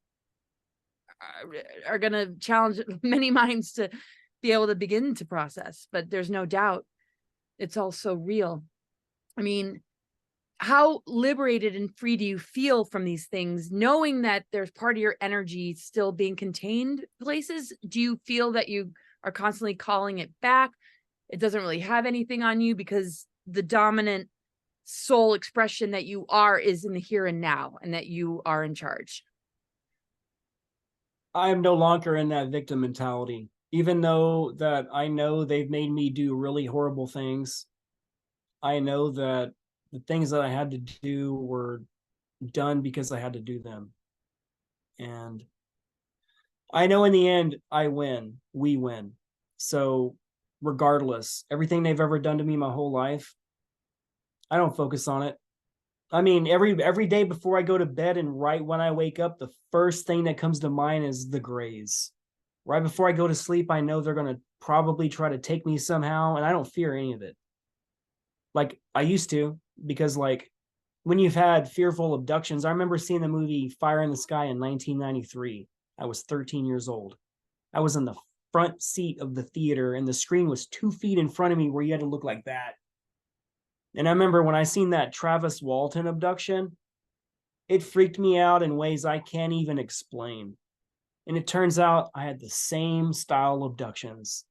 are going to challenge many minds to be able to begin to process. But there's no doubt it's also real. I mean, how liberated and free do you feel from these things, knowing that there's part of your energy still being contained places? Do you feel that you are constantly calling it back? It doesn't really have anything on you because the dominant soul expression that you are is in the here and now, and that you are in charge. I am no longer in that victim mentality, even though that I know they've made me do really horrible things. I know that the things that I had to do were done because I had to do them. And I know in the end, I win, we win. So regardless, everything they've ever done to me my whole life, I don't focus on it. I mean, every day before I go to bed and right when I wake up, the first thing that comes to mind is the grays. Right before I go to sleep, I know they're going to probably try to take me somehow, and I don't fear any of it. Like I used to, because like when you've had fearful abductions, I remember seeing the movie Fire in the Sky in 1993. I was 13 years old. I was in the front seat of the theater, and the screen was 2 feet in front of me where you had to look like that. And I remember when I seen that Travis Walton abduction, it freaked me out in ways I can't even explain. And it turns out I had the same style abductions,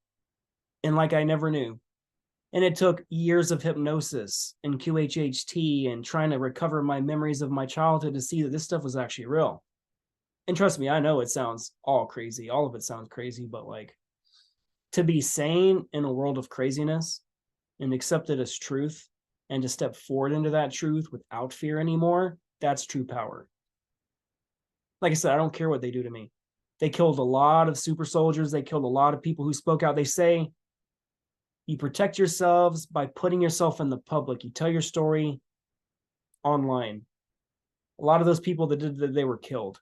and like I never knew. And it took years of hypnosis and QHHT and trying to recover my memories of my childhood to see that this stuff was actually real. And trust me, I know it sounds all crazy. All of it sounds crazy, but like to be sane in a world of craziness and accept it as truth, and to step forward into that truth without fear anymore, that's true power. Like I said, I don't care what they do to me. They killed a lot of super soldiers. They killed a lot of people who spoke out. They say you protect yourselves by putting yourself in the public. You tell your story online. A lot of those people that did that, they were killed.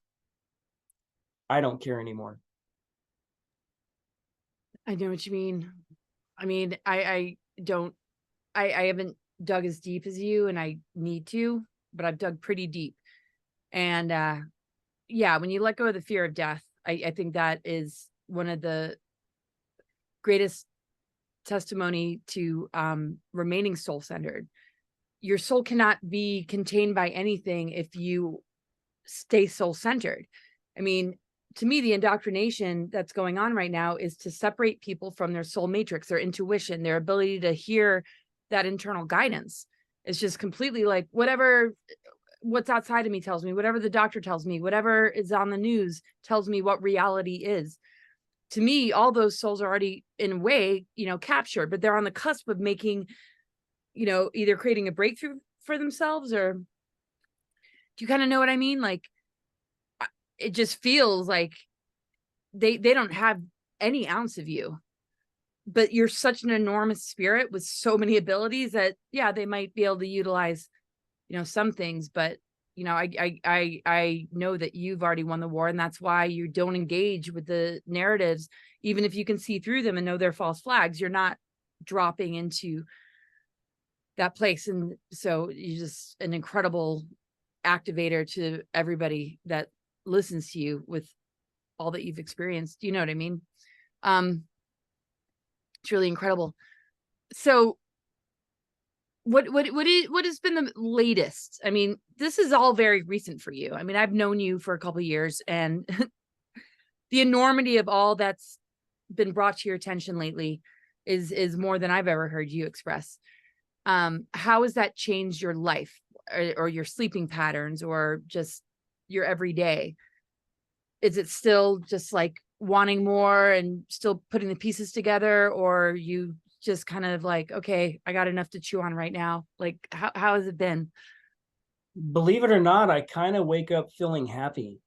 I don't care anymore. I know what you mean. I mean, I haven't dug as deep as you, and I need to, but I've dug pretty deep. And when you let go of the fear of death, I think that is one of the greatest testimony to remaining soul-centered. Your soul cannot be contained by anything if you stay soul-centered. I mean, to me, the indoctrination that's going on right now is to separate people from their soul matrix, their intuition, their ability to hear that internal guidance. It's just completely like what's outside of me tells me, whatever the doctor tells me, whatever is on the news tells me what reality is. To me, all those souls are already in a way, captured, but they're on the cusp of making, either creating a breakthrough for themselves, or do you kind of know what I mean? Like, it just feels like they don't have any ounce of you, but you're such an enormous spirit with so many abilities that, yeah, they might be able to utilize, some things, but I know that you've already won the war, and that's why you don't engage with the narratives. Even if you can see through them and know they're false flags, you're not dropping into that place. And so you're just an incredible activator to everybody that listens to you with all that you've experienced. You know what I mean? It's really incredible. So what has been the latest? I mean, this is all very recent for you. I mean, I've known you for a couple of years, and the enormity of all that's been brought to your attention lately is more than I've ever heard you express. How has that changed your life, or your sleeping patterns, or just your everyday? Is it still just like wanting more and still putting the pieces together, or you just kind of like, okay, I got enough to chew on right now? Like, how has it been? Believe it or not, I kind of wake up feeling happy.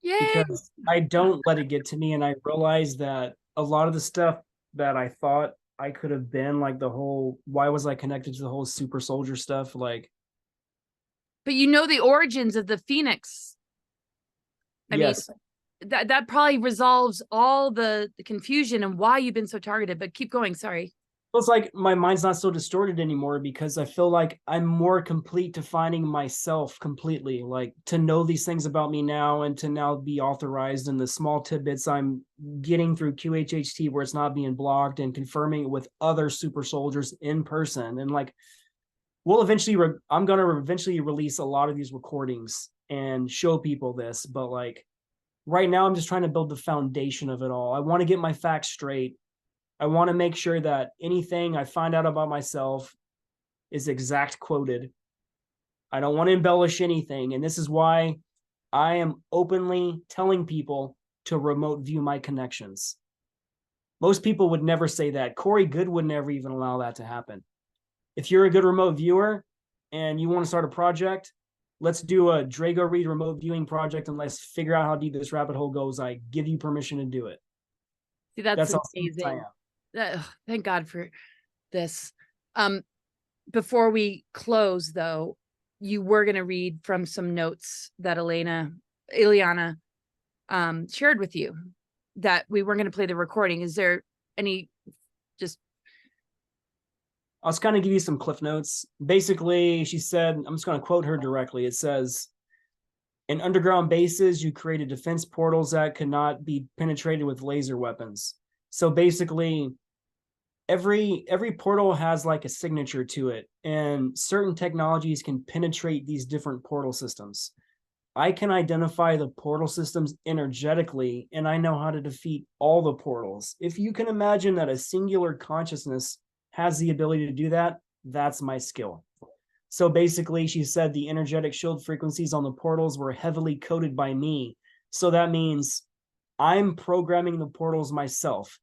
Yay! Because I don't let it get to me, and I realize that a lot of the stuff that I thought I could have been, like the whole, why was I connected to the whole super soldier stuff? Like, but the origins of the Phoenix. I mean, that probably resolves all the confusion and why you've been so targeted, but keep going. Sorry. It's like my mind's not so distorted anymore, because I feel like I'm more complete to finding myself completely, like to know these things about me now, and to now be authorized in the small tidbits I'm getting through QHHT, where it's not being blocked, and confirming it with other super soldiers in person. And like, I'm going to eventually release a lot of these recordings and show people this, but like right now I'm just trying to build the foundation of it all. I want to get my facts straight. I want to make sure that anything I find out about myself is exact quoted. I don't want to embellish anything. And this is why I am openly telling people to remote view my connections. Most people would never say that. Corey Good would never even allow that to happen. If you're a good remote viewer and you want to start a project, let's do a Drago Reid remote viewing project, and let's figure out how deep this rabbit hole goes. I give you permission to do it. See, that's amazing. I am. Thank God for this. Before we close, though, you were going to read from some notes that Ileana shared with you, that we weren't going to play the recording. Is there any just... I'll just kind of give you some cliff notes. Basically, she said, I'm just going to quote her directly. It says, in underground bases, you created defense portals that could not be penetrated with laser weapons. So basically, every portal has like a signature to it, and certain technologies can penetrate these different portal systems. I can identify the portal systems energetically, and I know how to defeat all the portals. If you can imagine that a singular consciousness has the ability to do that, that's my skill. So basically, she said the energetic shield frequencies on the portals were heavily coded by me. So that means I'm programming the portals myself.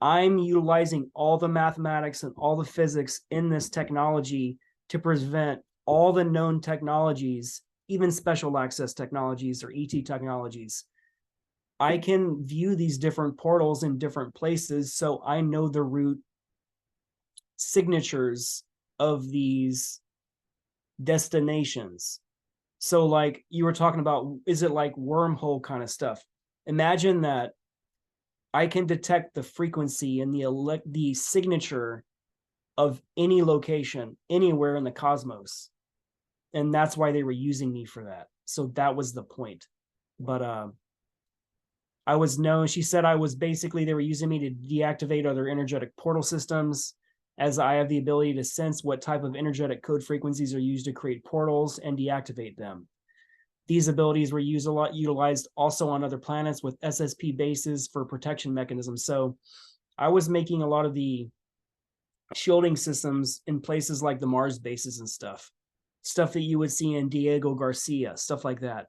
I'm utilizing all the mathematics and all the physics in this technology to prevent all the known technologies, even special access technologies or ET technologies. I can view these different portals in different places, so I know the root signatures of these destinations. So like you were talking about, is it like wormhole kind of stuff? Imagine that I can detect the frequency and the signature of any location anywhere in the cosmos. And that's why they were using me for that. So that was the point. But I was known, she said I was basically, they were using me to deactivate other energetic portal systems, as I have the ability to sense what type of energetic code frequencies are used to create portals and deactivate them. These abilities were utilized also on other planets with SSP bases for protection mechanisms. So I was making a lot of the shielding systems in places like the Mars bases and stuff that you would see in Diego Garcia, stuff like that.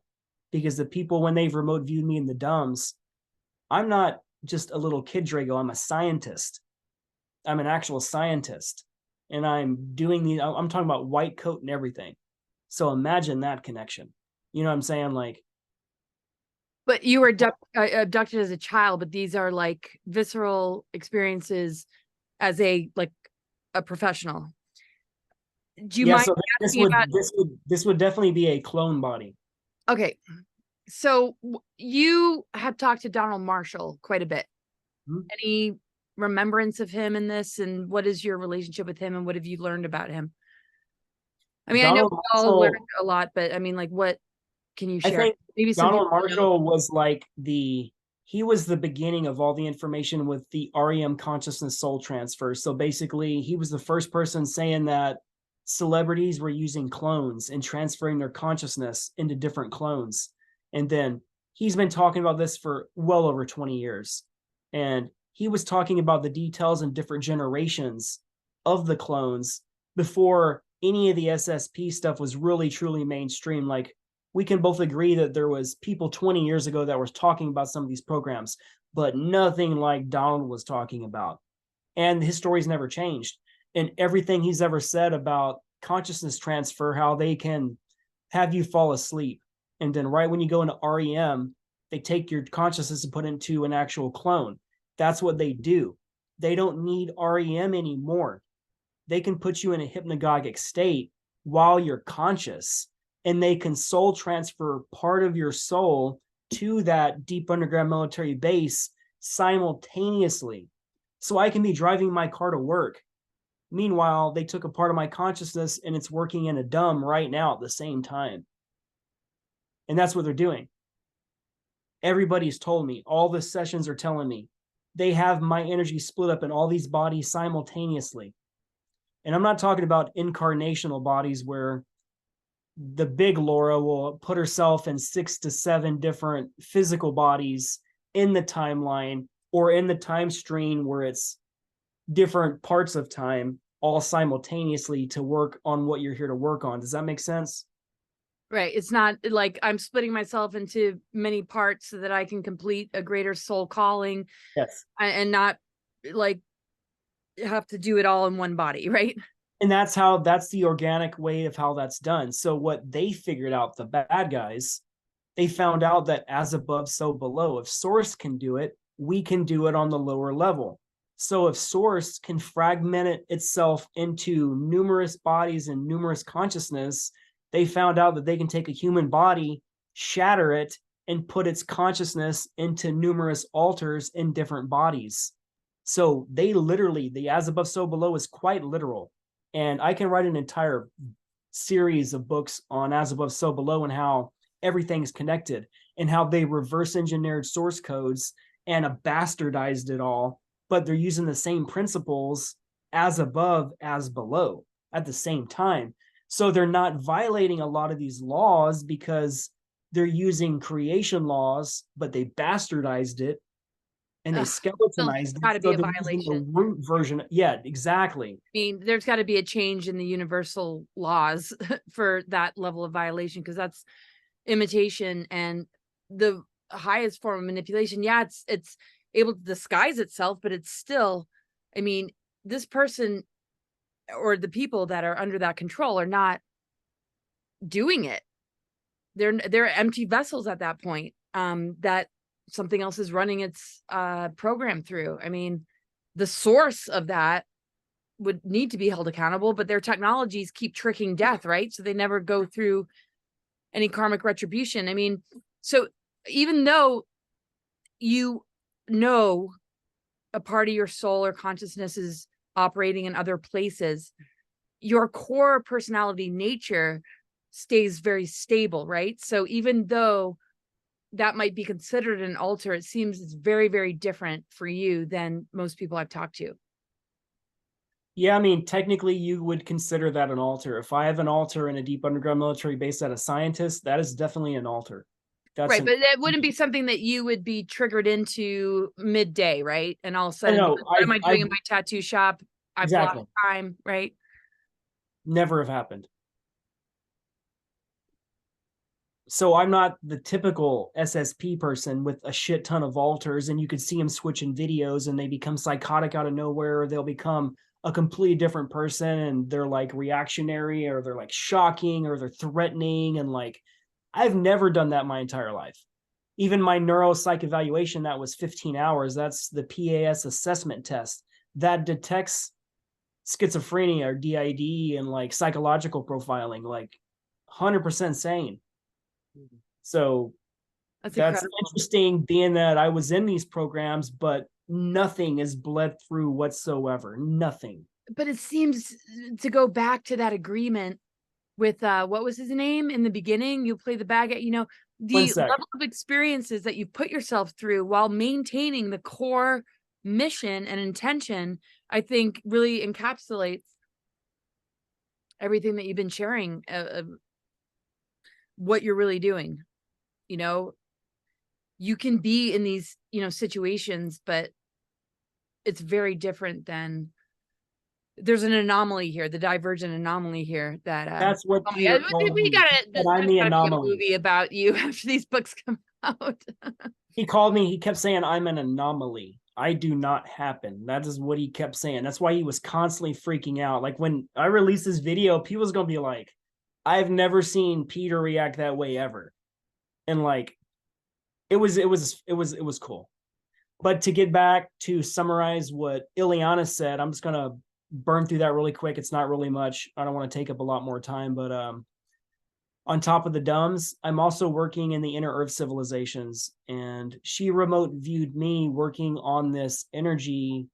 Because the people, when they've remote viewed me in the DUMBs, I'm not just a little kid Drago, I'm a scientist. I'm an actual scientist. And I'm talking about white coat and everything. So imagine that connection. You know what I'm saying? Like, but you were abducted as a child, but these are like visceral experiences as a professional. Do you mind so asking about? this would definitely be a clone body. Okay, so you have talked to Donald Marshall quite a bit. Any remembrance of him in this, and what is your relationship with him, and what have you learned about him? I mean, Donald I know we all learned a lot, but I mean, like, what can you share? I think Maybe Donald Marshall was like he was the beginning of all the information with the REM consciousness soul transfer. So basically, he was the first person saying that celebrities were using clones and transferring their consciousness into different clones. And then he's been talking about this for well over 20 years. And he was talking about the details and different generations of the clones before any of the SSP stuff was really, truly mainstream. Like, we can both agree that there was people 20 years ago that were talking about some of these programs, but nothing like Donald was talking about. And his story's never changed. And everything he's ever said about consciousness transfer, how they can have you fall asleep. And then right when you go into REM, they take your consciousness and put it into an actual clone. That's what they do. They don't need REM anymore. They can put you in a hypnagogic state while you're conscious, and they can soul transfer part of your soul to that deep underground military base simultaneously. So I can be driving my car to work. Meanwhile, they took a part of my consciousness and it's working in a DUMB right now at the same time. And that's what they're doing. Everybody's told me, all the sessions are telling me, they have my energy split up in all these bodies simultaneously. And I'm not talking about incarnational bodies where the big Laura will put herself in 6 to 7 different physical bodies in the timeline or in the time stream where it's different parts of time all simultaneously to work on what you're here to work on. Does that make sense? Right. It's not like I'm splitting myself into many parts so that I can complete a greater soul calling. Yes. And not like have to do it all in one body, right? And that's the organic way of how that's done. So what they figured out, the bad guys, they found out that as above, so below. If Source can do it, we can do it on the lower level. So if Source can fragment itself into numerous bodies and numerous consciousness, they found out that they can take a human body, shatter it, and put its consciousness into numerous alters in different bodies. So they literally, the as above, so below is quite literal. And I can write an entire series of books on as above, so below, and how everything's connected and how they reverse engineered source codes and bastardized it all, but they're using the same principles as above, as below at the same time. So they're not violating a lot of these laws because they're using creation laws, but they bastardized it and they skeletonized it. So they're using the root version. Yeah, exactly. I mean, there's got to be a change in the universal laws for that level of violation, because that's imitation and the highest form of manipulation. Yeah, it's able to disguise itself, but it's still, I mean, this person or the people that are under that control are not doing it. They're empty vessels at that point. That something else is running its program through. I mean, the source of that would need to be held accountable, but their technologies keep tricking death, right? So they never go through any karmic retribution. I mean, so even though you know a part of your soul or consciousness is operating in other places, your core personality nature stays very stable, right? So even though that might be considered an alter, it seems it's very, very different for you than most people I've talked to. Yeah, I mean, technically you would consider that an altar. If I have an altar in a deep underground military base at a scientist, that is definitely an altar. That's Right, but that wouldn't be something that you would be triggered into midday, right? And all of a sudden, know. what am I doing in my tattoo shop? I've lost Exactly. time, right? Never have happened. So I'm not the typical SSP person with a shit ton of altars, and you could see them switching videos and they become psychotic out of nowhere, or they'll become a completely different person and they're like reactionary, or they're like shocking, or they're threatening. And like, I've never done that my entire life. Even my neuropsych evaluation, that was 15 hours. That's the PAS assessment test that detects schizophrenia or DID and like psychological profiling, like 100% sane. So That's that's incredible. interesting, being that I was in these programs, but nothing is bled through whatsoever. Nothing. But it seems to go back to that agreement with what was his name in the beginning? You play the bag at, One the sec. level of experiences that you put yourself through while maintaining the core mission and intention, I think really encapsulates everything that you've been sharing, what you're really doing. You can be in these, situations, but it's very different than there's an anomaly here, the divergent anomaly here that That's what oh my Peter God, called we me. gotta But there's I'm the gotta be a anomaly. movie about you after these books come out. He called me, he kept saying I'm an anomaly. I do not happen. That is what he kept saying. That's why he was constantly freaking out. Like when I released this video, people's gonna be like, I've never seen Peter react that way ever. And like it was cool. But to get back to summarize what Ileana said, I'm just gonna burn through that really quick. It's not really much. I don't want to take up a lot more time, but on top of the dumbs, I'm also working in the inner earth civilizations, and she remote viewed me working on this energy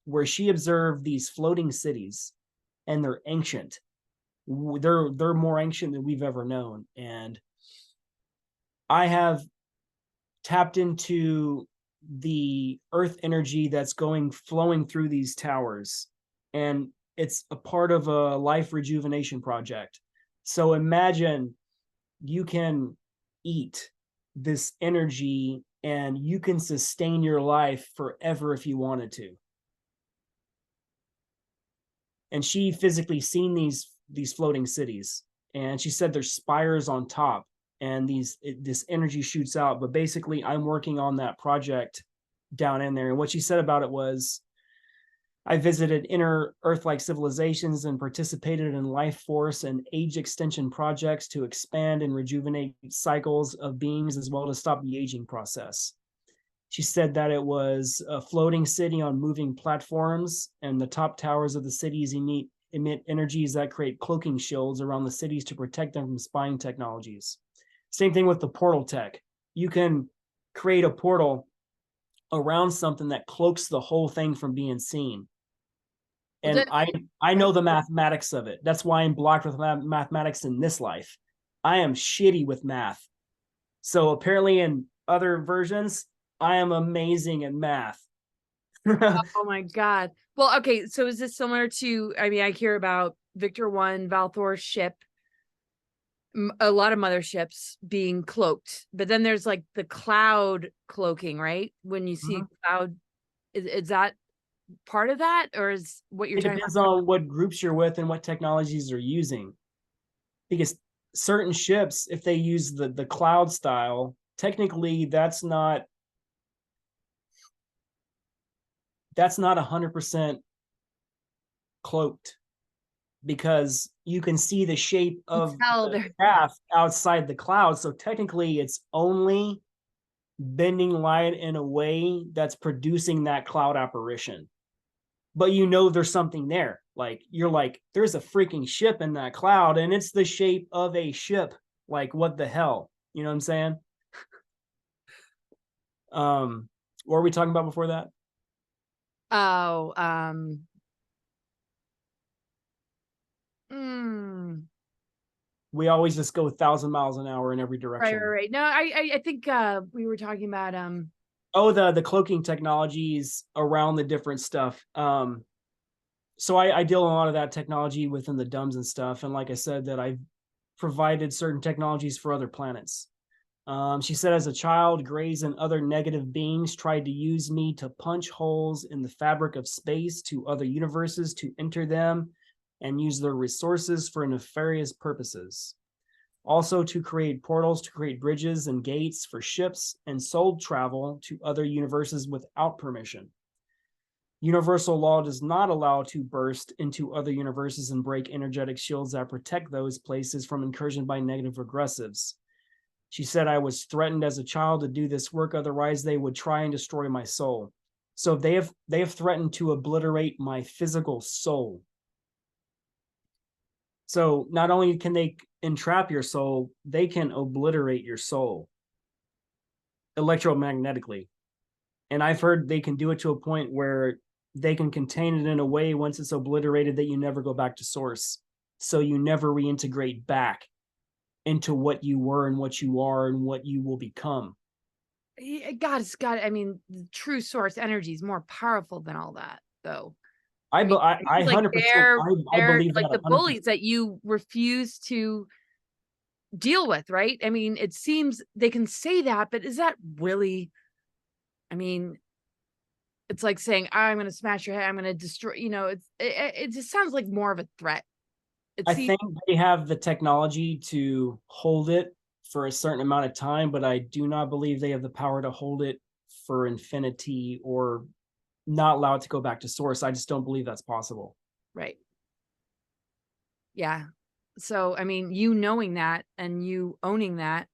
where she observed these floating cities, and they're ancient. They're more ancient than we've ever known, and I have tapped into the earth energy that's flowing through these towers, and it's a part of a life rejuvenation project. So imagine you can eat this energy and you can sustain your life forever if you wanted to. And she physically seen these floating cities, and she said there's spires on top, and this energy shoots out. But basically I'm working on that project down in there. And what she said about it was, I visited inner Earth-like civilizations and participated in life force and age extension projects to expand and rejuvenate cycles of beings, as well as stop the aging process. She said that it was a floating city on moving platforms, and the top towers of the cities emit energies that create cloaking shields around the cities to protect them from spying technologies. Same thing with the portal tech. You can create a portal around something that cloaks the whole thing from being seen. And I know the mathematics of it. That's why I'm blocked with mathematics in this life. I am shitty with math. So apparently in other versions, I am amazing at math. Oh my God. Well, okay, so is this similar to, I hear about Victor 1, Valthor's ship, a lot of motherships being cloaked, but then there's like the cloud cloaking, right? When you see cloud, is that part of that, or is what you're It talking depends about? on what groups you're with and what technologies they're using. Because certain ships, if they use the cloud style, technically that's not 100% cloaked, because you can see the shape of the craft outside the cloud. So technically it's only bending light in a way that's producing that cloud apparition. But there's something there. Like, you're like, there's a freaking ship in that cloud, and it's the shape of a ship. Like, what the hell? You know what I'm saying? What were we talking about before that? Oh, We always just go 1,000 miles an hour in every direction. right. No, I think we were talking about the cloaking technologies around the different stuff. So I deal in a lot of that technology within the DUMS and stuff. And like I said, that I've provided certain technologies for other planets. She said, as a child, Greys and other negative beings tried to use me to punch holes in the fabric of space to other universes to enter them and use their resources for nefarious purposes. Also to create portals, to create bridges and gates for ships and soul travel to other universes without permission. Universal law does not allow to burst into other universes and break energetic shields that protect those places from incursion by negative regressives. She said I was threatened as a child to do this work, otherwise they would try and destroy my soul. So they have threatened to obliterate my physical soul. So not only can they entrap your soul, they can obliterate your soul electromagnetically. And I've heard they can do it to a point where they can contain it in a way once it's obliterated that you never go back to source. So you never reintegrate back into what you were and what you are and what you will become. I mean, the true source energy is more powerful than all that, though. I like 100%. I believe like that the bullies that you refuse to deal with, right? I mean, it seems they can say that, but is that really? I mean, it's like saying, I'm going to smash your head, I'm going to destroy. It just sounds like more of a threat. I think they have the technology to hold it for a certain amount of time, but I do not believe they have the power to hold it for infinity or not allow it to go back to source. I just don't believe that's possible. Right. Yeah. So, I mean, you knowing that and you owning that,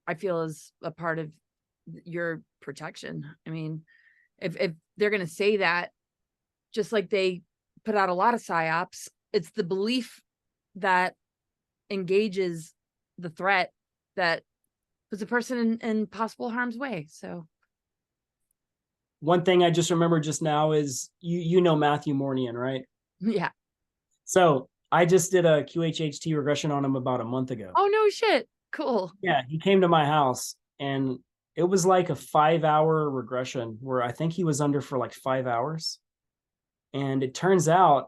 I feel is a part of your protection. I mean, if they're going to say that, just like they put out a lot of psyops, it's the belief that engages the threat that puts a person in possible harm's way. So one thing I just remembered just now is you know Matthew Mornian, right? Yeah. So I just did a QHHT regression on him about a month ago. Oh, no shit. Cool. Yeah, he came to my house and it was like a 5-hour regression where I think he was under for like 5 hours. And it turns out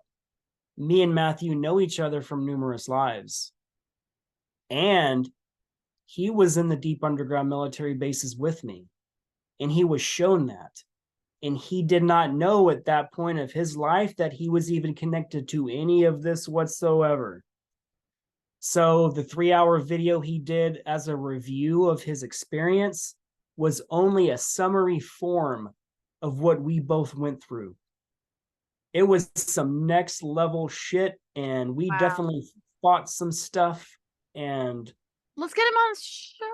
me and Matthew know each other from numerous lives. And he was in the deep underground military bases with me. And he was shown that. And he did not know at that point of his life that he was even connected to any of this whatsoever. So the 3-hour video he did as a review of his experience was only a summary form of what we both went through. It was some next level shit, and we definitely fought some stuff. And let's get him on the show.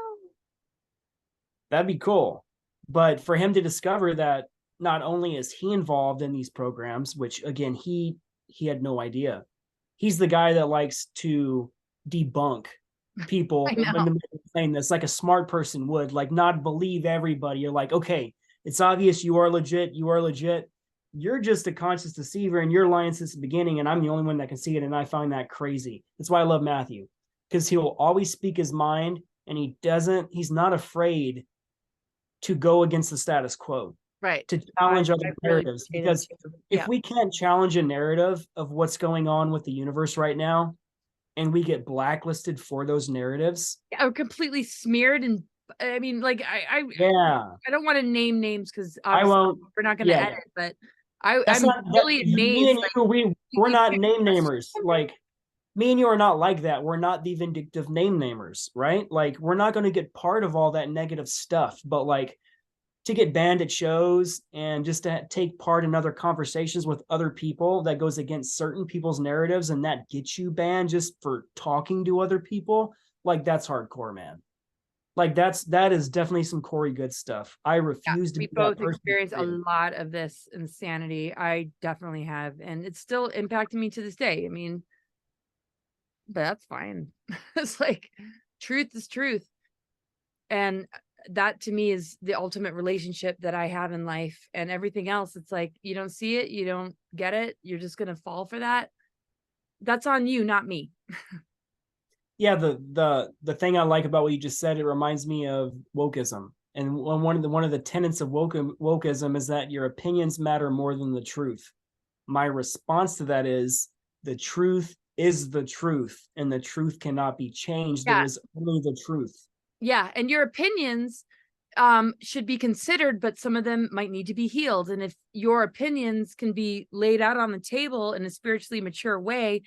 That'd be cool. But for him to discover that not only is he involved in these programs, which again, he had no idea. He's the guy that likes to debunk people saying this like a smart person would, like not believe everybody. You're like, okay, it's obvious you are legit. You're just a conscious deceiver and you're lying since the beginning. And I'm the only one that can see it. And I find that crazy. That's why I love Matthew, because he'll always speak his mind and he's not afraid to go against the status quo. Right. To challenge other narratives. Because if we can't challenge a narrative of what's going on with the universe right now, and we get blacklisted for those narratives, or completely smeared. And I mean, like, I don't want to name names because I won't. We're not going to edit, but I'm really amazed. Me and you, we're not name namers. Like, me and you are not like that. We're not the vindictive name namers, right? Like, we're not going to get part of all that negative stuff, but like, to get banned at shows and just to take part in other conversations with other people that goes against certain people's narratives and that gets you banned just for talking to other people, like that's hardcore, man. Like that is definitely some Corey Good stuff. I refuse to. We both experience a lot of this insanity. I definitely have, and it's still impacting me to this day. I mean, but that's fine. It's like truth is truth, and that to me is the ultimate relationship that I have in life. And everything else, it's like, you don't see it, you don't get it, you're just going to fall for that. That's on you, not me. Yeah, the thing I like about what you just said, it reminds me of wokeism. And one of the tenets of wokeism is that your opinions matter more than the truth. My response to that is the truth is the truth, and the truth cannot be changed. Yeah. There is only the truth. Yeah. And your opinions should be considered, but some of them might need to be healed. And if your opinions can be laid out on the table in a spiritually mature way,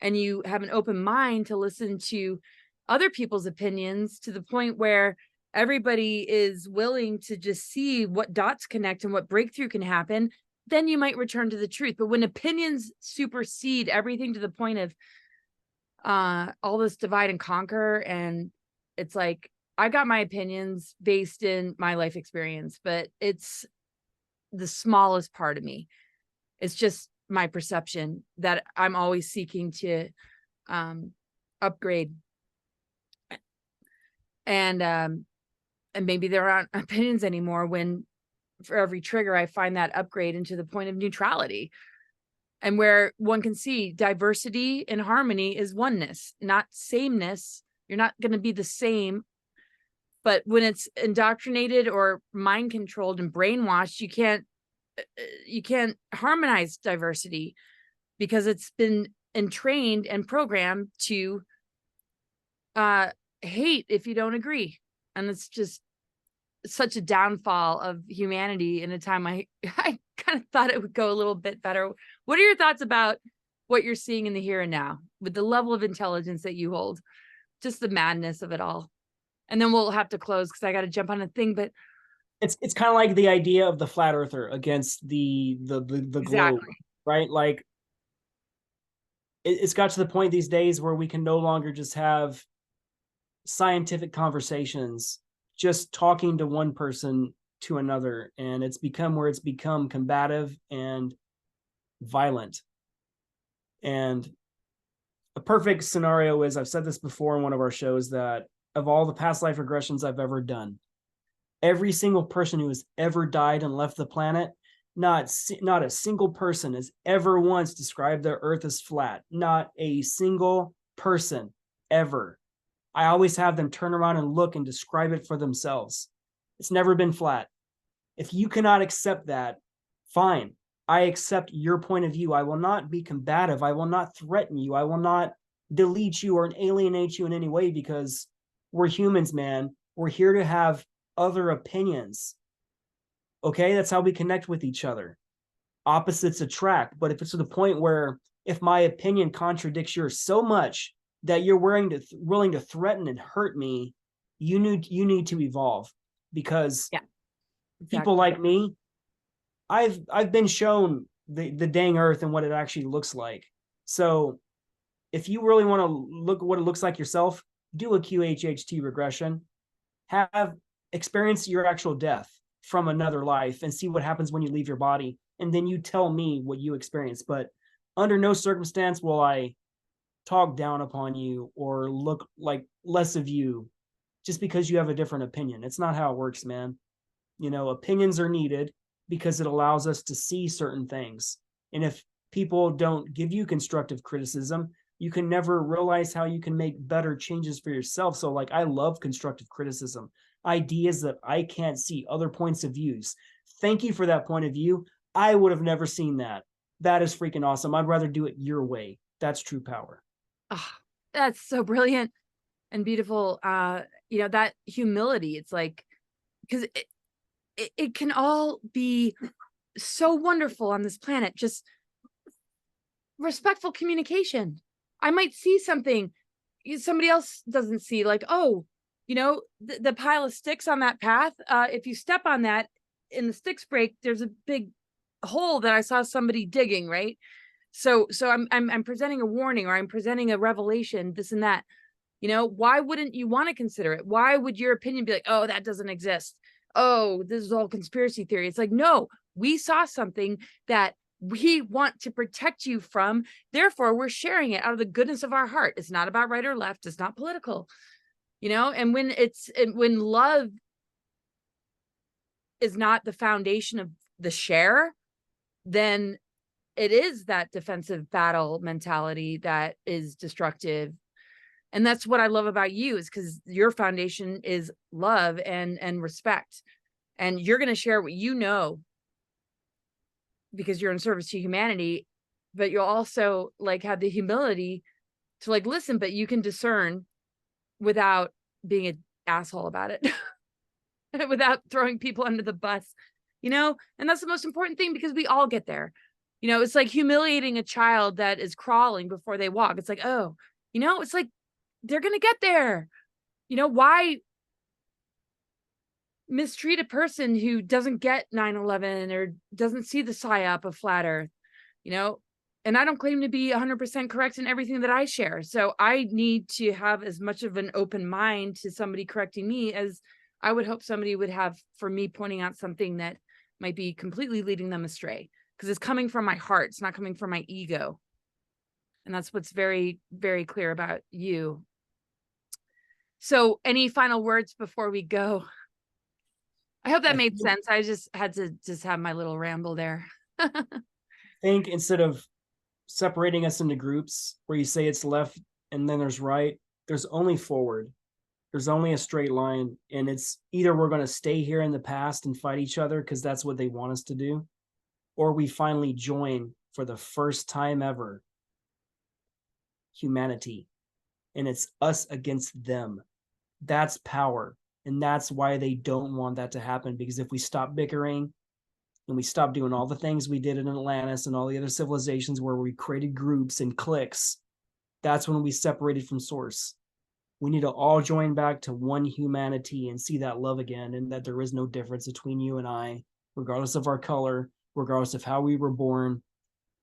and you have an open mind to listen to other people's opinions to the point where everybody is willing to just see what dots connect and what breakthrough can happen, then you might return to the truth. But when opinions supersede everything to the point of all this divide and conquer, and it's like, I got my opinions based in my life experience, but it's the smallest part of me. It's just my perception that I'm always seeking to upgrade. And maybe there aren't opinions anymore when for every trigger I find that upgrade into the point of neutrality, and where one can see diversity and harmony is oneness, not sameness. You're not going to be the same. But when it's indoctrinated or mind controlled and brainwashed, you can't harmonize diversity, because it's been entrained and programmed to hate if you don't agree. And it's just such a downfall of humanity in a time I kind of thought it would go a little bit better. What are your thoughts about what you're seeing in the here and now with the level of intelligence that you hold, just the madness of it all? And then we'll have to close because I got to jump on a thing, but It's kind of like the idea of the flat earther against the exactly. globe, right? Like it's got to the point these days where we can no longer just have scientific conversations, just talking to one person to another, and it's become combative and violent. And a perfect scenario is, I've said this before in one of our shows, that of all the past life regressions I've ever done, every single person who has ever died and left the planet, not a single person has ever once described the earth as flat. Not a single person ever. I always have them turn around and look and describe it for themselves. It's never been flat. If you cannot accept that, fine. I accept your point of view. I will not be combative. I will not threaten you. I will not delete you or alienate you in any way, because we're humans, man. We're here to have other opinions. Okay, that's how we connect with each other. Opposites attract. But if it's to the point where if my opinion contradicts yours so much that you're willing to threaten and hurt me, you need to evolve. Because people like me, I've been shown the dang earth and what it actually looks like. So if you really want to look at what it looks like yourself, do a QHHT regression, experience your actual death from another life, and see what happens when you leave your body. And then you tell me what you experience. But under no circumstance will I talk down upon you or look like less of you just because you have a different opinion. It's not how it works, man. You know, opinions are needed because it allows us to see certain things. And if people don't give you constructive criticism, you can never realize how you can make better changes for yourself. So like, I love constructive criticism, ideas that I can't see, other points of views. Thank you for that point of view. I would have never seen that. That is freaking awesome. I'd rather do it your way. That's true power. Oh, that's so brilliant and beautiful. You know, that humility, it's like, because it can all be so wonderful on this planet. Just respectful communication. I might see something somebody else doesn't see, like, oh, you know, the pile of sticks on that path. If you step on that and the sticks break, there's a big hole that I saw somebody digging, right? So I'm presenting a warning, or I'm presenting a revelation, this and that. You know, why wouldn't you want to consider it? Why would your opinion be like, oh, that doesn't exist? Oh, this is all conspiracy theory. It's like, no, we saw something that we want to protect you from. Therefore, we're sharing it out of the goodness of our heart. It's not about right or left. It's not political, you know? And when love is not the foundation of the share, then it is that defensive battle mentality that is destructive. And that's what I love about you, is because your foundation is love and respect. And you're going to share what you know. because you're in service to humanity, but you'll also like have the humility to like listen, but you can discern without being an asshole about it, without throwing people under the bus, you know? And that's the most important thing, because we all get there. You know, it's like humiliating a child that is crawling before they walk. It's like, oh, you know, it's like, they're going to get there. You know, why mistreat a person who doesn't get 9/11 or doesn't see the psyop of flat earth, you know? And I don't claim to be 100% correct in everything that I share. So I need to have as much of an open mind to somebody correcting me as I would hope somebody would have for me pointing out something that might be completely leading them astray, because it's coming from my heart. It's not coming from my ego. And that's what's very, very clear about you. So any final words before we go? I hope that made sense. I just had to have my little ramble there. I think instead of separating us into groups where you say it's left and then there's right, there's only forward. There's only a straight line. And it's either we're going to stay here in the past and fight each other because that's what they want us to do, or we finally join for the first time ever humanity. And it's us against them. That's power. And that's why they don't want that to happen, because if we stop bickering and we stop doing all the things we did in Atlantis and all the other civilizations where we created groups and cliques, that's when we separated from source. We need to all join back to one humanity and see that love again, and that there is no difference between you and I, regardless of our color, regardless of how we were born.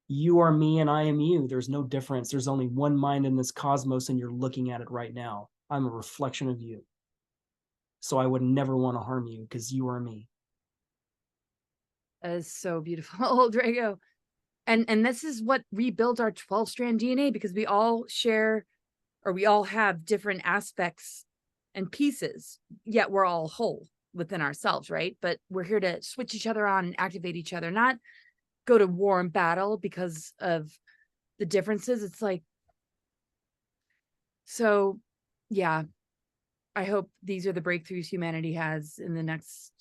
You are me and I am you. There's no difference. There's only one mind in this cosmos, and you're looking at it right now. I'm a reflection of you. So I would never want to harm you because you are me. That is so beautiful, Drago. And this is what rebuilds our 12-strand DNA, because we all share, or we all have different aspects and pieces, yet we're all whole within ourselves, right? But we're here to switch each other on and activate each other, not go to war and battle because of the differences. It's like, so yeah, I hope these are the breakthroughs humanity has in the next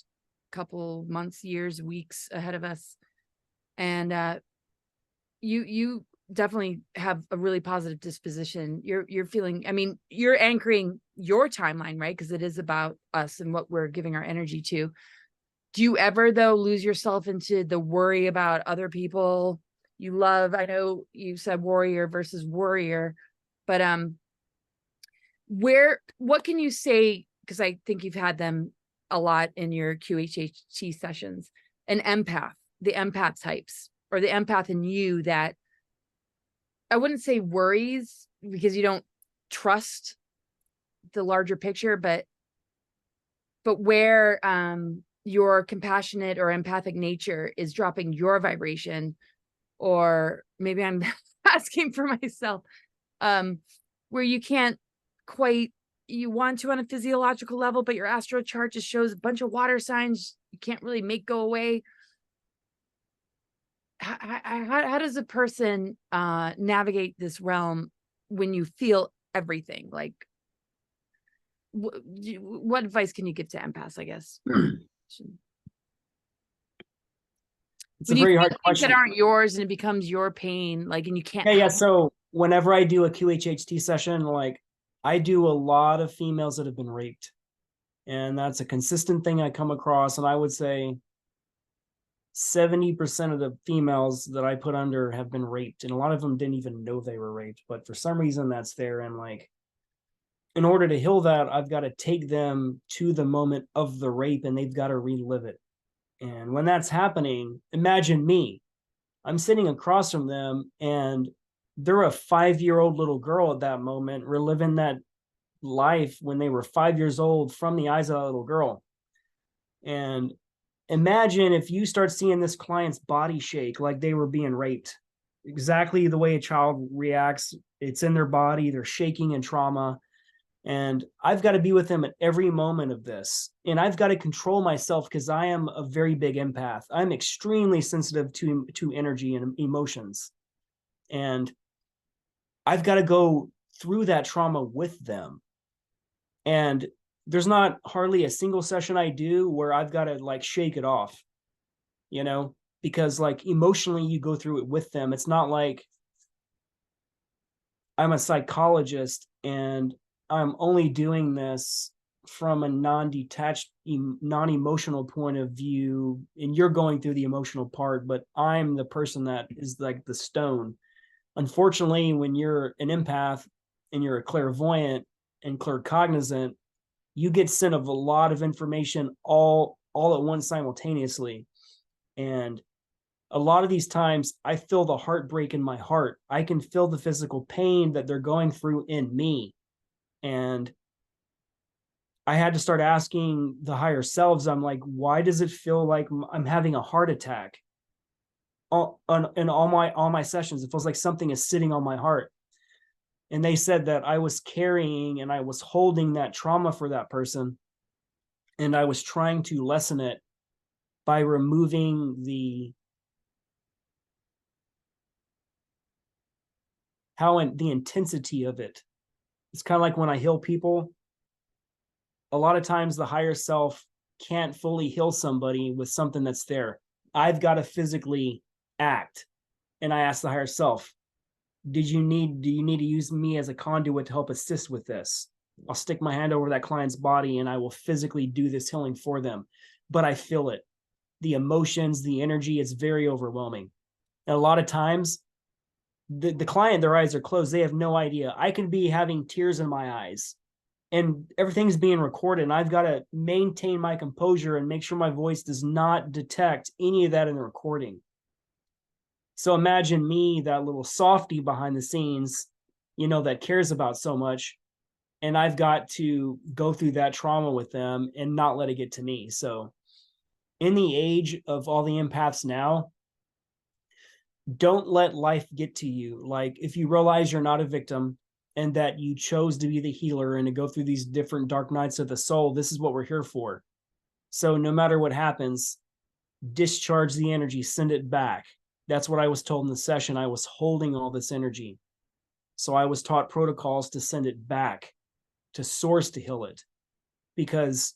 couple months, years, weeks ahead of us. And you definitely have a really positive disposition. You're feeling, I mean, you're anchoring your timeline, right? Because it is about us and what we're giving our energy to. Do you ever, though, lose yourself into the worry about other people you love? I know you said warrior versus worrier, but what can you say? Because I think you've had them a lot in your QHHT sessions. An empath, the empath types, or the empath in you that I wouldn't say worries, because you don't trust the larger picture, but where your compassionate or empathic nature is dropping your vibration, or maybe I'm asking for myself, where you can't quite, you want to on a physiological level, but your astral chart just shows a bunch of water signs you can't really make go away. How does a person navigate this realm when you feel everything? Like, what advice can you give to empaths, I guess? It's when a very hard things question. that aren't yours and it becomes your pain, like, and you can't. Yeah. So whenever I do a QHHT session, like, I do a lot of females that have been raped. And that's a consistent thing I come across. And I would say 70% of the females that I put under have been raped. And a lot of them didn't even know they were raped. But for some reason, that's there. And like, in order to heal that, I've got to take them to the moment of the rape, and they've got to relive it. And when that's happening, imagine me. I'm sitting across from them, and they're a 5-year-old little girl at that moment, reliving that life when they were 5 years old from the eyes of that little girl. And imagine if you start seeing this client's body shake like they were being raped, exactly the way a child reacts. It's in their body, they're shaking in trauma. And I've got to be with them at every moment of this. And I've got to control myself, because I am a very big empath. I'm extremely sensitive to energy and emotions. And I've got to go through that trauma with them. And there's not hardly a single session I do where I've got to like shake it off. You know, because like emotionally you go through it with them. It's not like I'm a psychologist and I'm only doing this from a non-detached, non-emotional point of view, and you're going through the emotional part, but I'm the person that is like the stone. Unfortunately, when you're an empath and you're a clairvoyant and claircognizant, you get sent of a lot of information all at once simultaneously. And a lot of these times I feel the heartbreak in my heart. I can feel the physical pain that they're going through in me. And I had to start asking the higher selves, I'm like, why does it feel like I'm having a heart attack? In all my sessions, it feels like something is sitting on my heart. And they said that I was carrying and I was holding that trauma for that person. And I was trying to lessen it by removing the intensity of it. It's kind of like when I heal people, a lot of times the higher self can't fully heal somebody with something that's there. I've got to physically act. And I ask the higher self, do you need to use me as a conduit to help assist with this? I'll stick my hand over that client's body and I will physically do this healing for them. But I feel it. The emotions, the energy, it's very overwhelming. And a lot of times the client, their eyes are closed. They have no idea. I can be having tears in my eyes and everything's being recorded. And I've got to maintain my composure and make sure my voice does not detect any of that in the recording. So imagine me, that little softy behind the scenes, that cares about so much. And I've got to go through that trauma with them and not let it get to me. So in the age of all the empaths now, don't let life get to you. Like if you realize you're not a victim and that you chose to be the healer and to go through these different dark nights of the soul, this is what we're here for. So no matter what happens, discharge the energy, send it back. That's what I was told in the session. I was holding all this energy. So I was taught protocols to send it back to source to heal it, because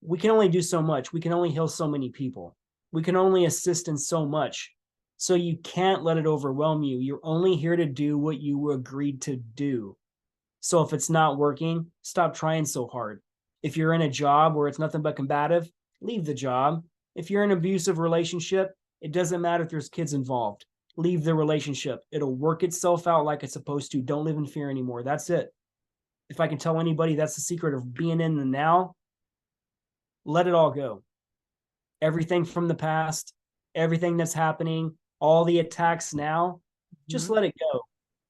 we can only do so much. We can only heal so many people. We can only assist in so much. So you can't let it overwhelm you. You're only here to do what you agreed to do. So if it's not working, stop trying so hard. If you're in a job where it's nothing but combative, leave the job. If you're in an abusive relationship, it doesn't matter if there's kids involved. Leave the relationship. It'll work itself out like it's supposed to. Don't live in fear anymore. That's it. If I can tell anybody that's the secret of being in the now, let it all go. Everything from the past, everything that's happening, all the attacks now, just let it go.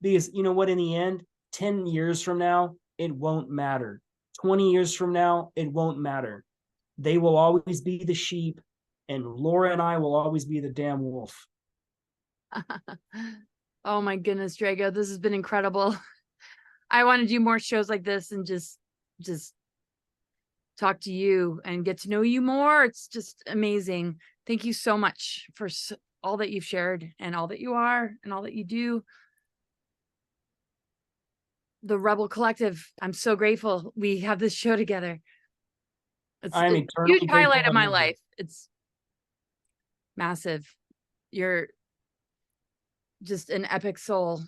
Because you know what, in the end, 10 years from now, it won't matter. 20 years from now, it won't matter. They will always be the sheep, and Laura and I will always be the damn wolf. Oh my goodness, Drago, this has been incredible. I want to do more shows like this and just talk to you and get to know you more. It's just amazing. Thank you so much for all that you've shared and all that you are and all that you do. The Rebel Collective, I'm so grateful we have this show together. It's a huge highlight of my life. It's massive. You're just an epic soul.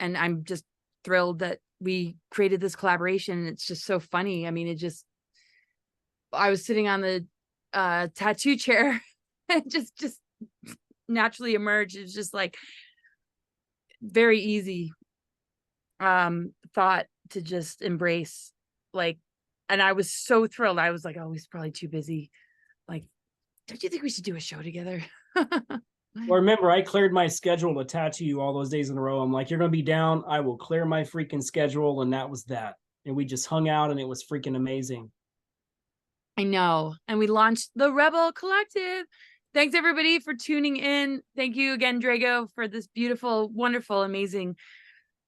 And I'm just thrilled that we created this collaboration. It's just so funny. I mean, I was sitting on the tattoo chair and just naturally emerged. It's just like very easy thought to just embrace, like, and I was so thrilled. I was like, oh, he's probably too busy. Like, don't you think we should do a show together? Well, remember, I cleared my schedule to tattoo you all those days in a row. I'm like, you're going to be down. I will clear my freaking schedule. And that was that. And we just hung out and it was freaking amazing. I know. And we launched the Rebel Collective. Thanks everybody for tuning in. Thank you again, Drago, for this beautiful, wonderful, amazing,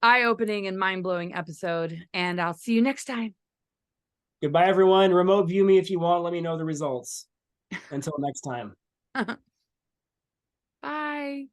eye-opening and mind-blowing episode. And I'll see you next time. Goodbye, everyone. Remote view me if you want. Let me know the results. Until next time. Bye.